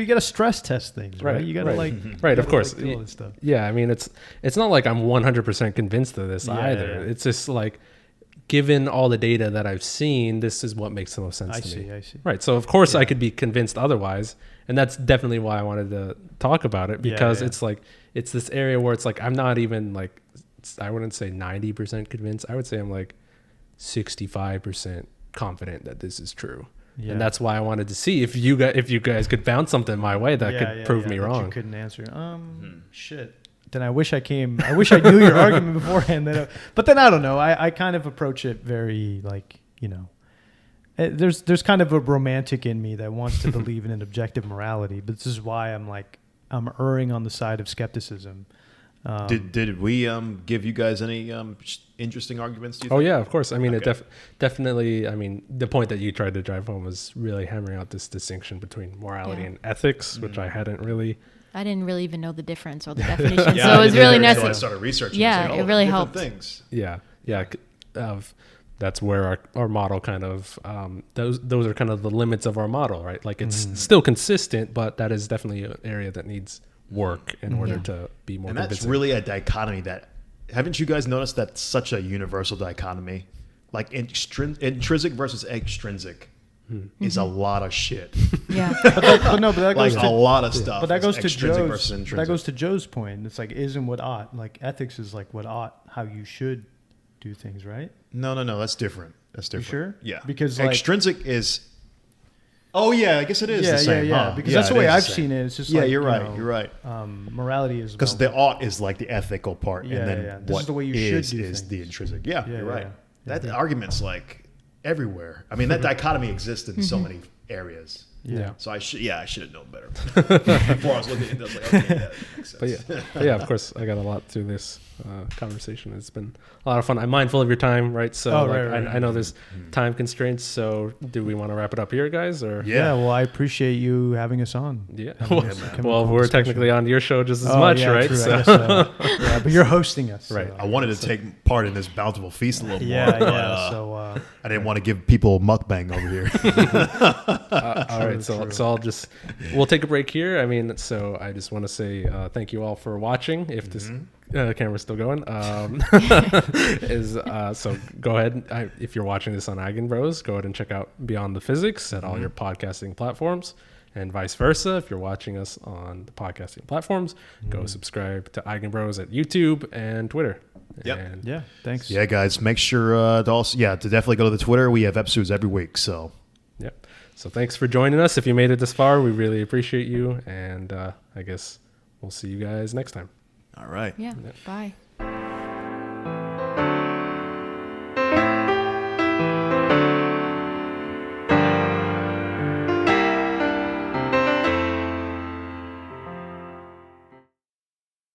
Speaker 3: got to stress test things, right? You got to
Speaker 1: right, of course.
Speaker 3: do all this stuff.
Speaker 1: Yeah, I mean, it's not like I'm 100% convinced of this either.
Speaker 3: Yeah.
Speaker 1: It's just like, given all the data that I've seen, this is what makes the most sense to me.
Speaker 3: I see.
Speaker 1: Right. So of course I could be convinced otherwise, and that's definitely why I wanted to talk about it, because it's like, it's this area where it's like, I'm not even like, I wouldn't say 90% convinced. I would say I'm like 65% confident that this is true. Yeah. And that's why I wanted to see if you guys could bounce something my way that could prove me wrong.
Speaker 3: You couldn't answer. Shit. Then I wish I knew your argument beforehand. But then I don't know. I kind of approach it very like, there's kind of a romantic in me that wants to believe in an objective morality. But this is why I'm erring on the side of skepticism.
Speaker 2: Did we give you guys any interesting arguments? Do you
Speaker 1: Oh
Speaker 2: think?
Speaker 1: yeah, of course. I mean,
Speaker 2: Okay.
Speaker 1: it definitely. I mean, the point that you tried to drive home was really hammering out this distinction between morality and ethics, which I didn't really even know the difference or the definition.
Speaker 4: So it was really
Speaker 2: Until I
Speaker 4: necessary.
Speaker 2: started researching.
Speaker 4: Yeah, it really
Speaker 2: different
Speaker 4: helped.
Speaker 2: Things.
Speaker 1: Yeah. That's where our model kind of those are kind of the limits of our model, right? Like it's still consistent, but that is definitely an area that needs work in order to be more
Speaker 2: And
Speaker 1: convincing.
Speaker 2: that's really a dichotomy that, haven't you guys noticed that's such a universal dichotomy? Like intrinsic versus extrinsic is a lot of shit.
Speaker 4: Yeah.
Speaker 3: But that
Speaker 2: Like
Speaker 3: goes
Speaker 2: a lot of stuff.
Speaker 3: But that goes to
Speaker 2: extrinsic versus
Speaker 3: Joe's.
Speaker 2: intrinsic.
Speaker 3: That goes to Joe's point. It's like isn't what ought. Like ethics is like what ought, how you should do things, right?
Speaker 2: No, that's different. That's different.
Speaker 3: sure?
Speaker 2: Yeah.
Speaker 3: Because, like-
Speaker 2: extrinsic is. Oh yeah, I guess it is the same.
Speaker 3: Yeah.
Speaker 2: Huh?
Speaker 3: Because
Speaker 2: Yeah,
Speaker 3: that's the
Speaker 2: it
Speaker 3: way
Speaker 2: is
Speaker 3: I've
Speaker 2: the same.
Speaker 3: seen it. It's just
Speaker 2: Yeah,
Speaker 3: like,
Speaker 2: you're right. You're right.
Speaker 3: Morality is
Speaker 2: Because
Speaker 3: about,
Speaker 2: the ought is like the ethical part,
Speaker 3: Yeah,
Speaker 2: and then
Speaker 3: yeah. This
Speaker 2: what
Speaker 3: is the way you
Speaker 2: is
Speaker 3: should do
Speaker 2: is
Speaker 3: things.
Speaker 2: the intrinsic. Yeah,
Speaker 3: Yeah,
Speaker 2: you're right.
Speaker 3: yeah.
Speaker 2: That argument's like everywhere. I mean, that dichotomy exists in so many areas.
Speaker 3: Yeah.
Speaker 2: So I should have known better. Before I was looking at it, I was like, okay, that makes sense.
Speaker 1: But yeah, of course, I got a lot through this conversation. It's been a lot of fun. I'm mindful of your time, right? So I know there's time constraints. So do we want to wrap it up here, guys? Or
Speaker 3: Yeah. Well, I appreciate you having us on.
Speaker 1: yeah.
Speaker 3: Having
Speaker 1: Well, we're technically on your show just as
Speaker 3: Oh,
Speaker 1: much,
Speaker 3: yeah,
Speaker 1: right?
Speaker 3: true, I
Speaker 1: So
Speaker 3: guess so. Yeah, but you're hosting us.
Speaker 1: Right.
Speaker 3: So.
Speaker 2: I wanted to take part in this bountiful feast a little more.
Speaker 3: Yeah.
Speaker 2: but,
Speaker 3: So
Speaker 2: I didn't want to give people mukbang over here.
Speaker 1: all right, so we'll take a break here. I mean, so I just want to say thank you all for watching. If this camera's still going, so go ahead. If you're watching this on Eigenbros, go ahead and check out Beyond the Physics at all your podcasting platforms, and vice versa. If you're watching us on the podcasting platforms, go subscribe to Eigenbros at YouTube and Twitter.
Speaker 2: Yep.
Speaker 1: And
Speaker 3: yeah. Thanks.
Speaker 2: Yeah, guys, make sure to definitely go to the Twitter. We have episodes every week. So
Speaker 1: Yep. So thanks for joining us. If you made it this far, we really appreciate you. And I guess we'll see you guys next time.
Speaker 2: all right.
Speaker 4: Yeah. Bye.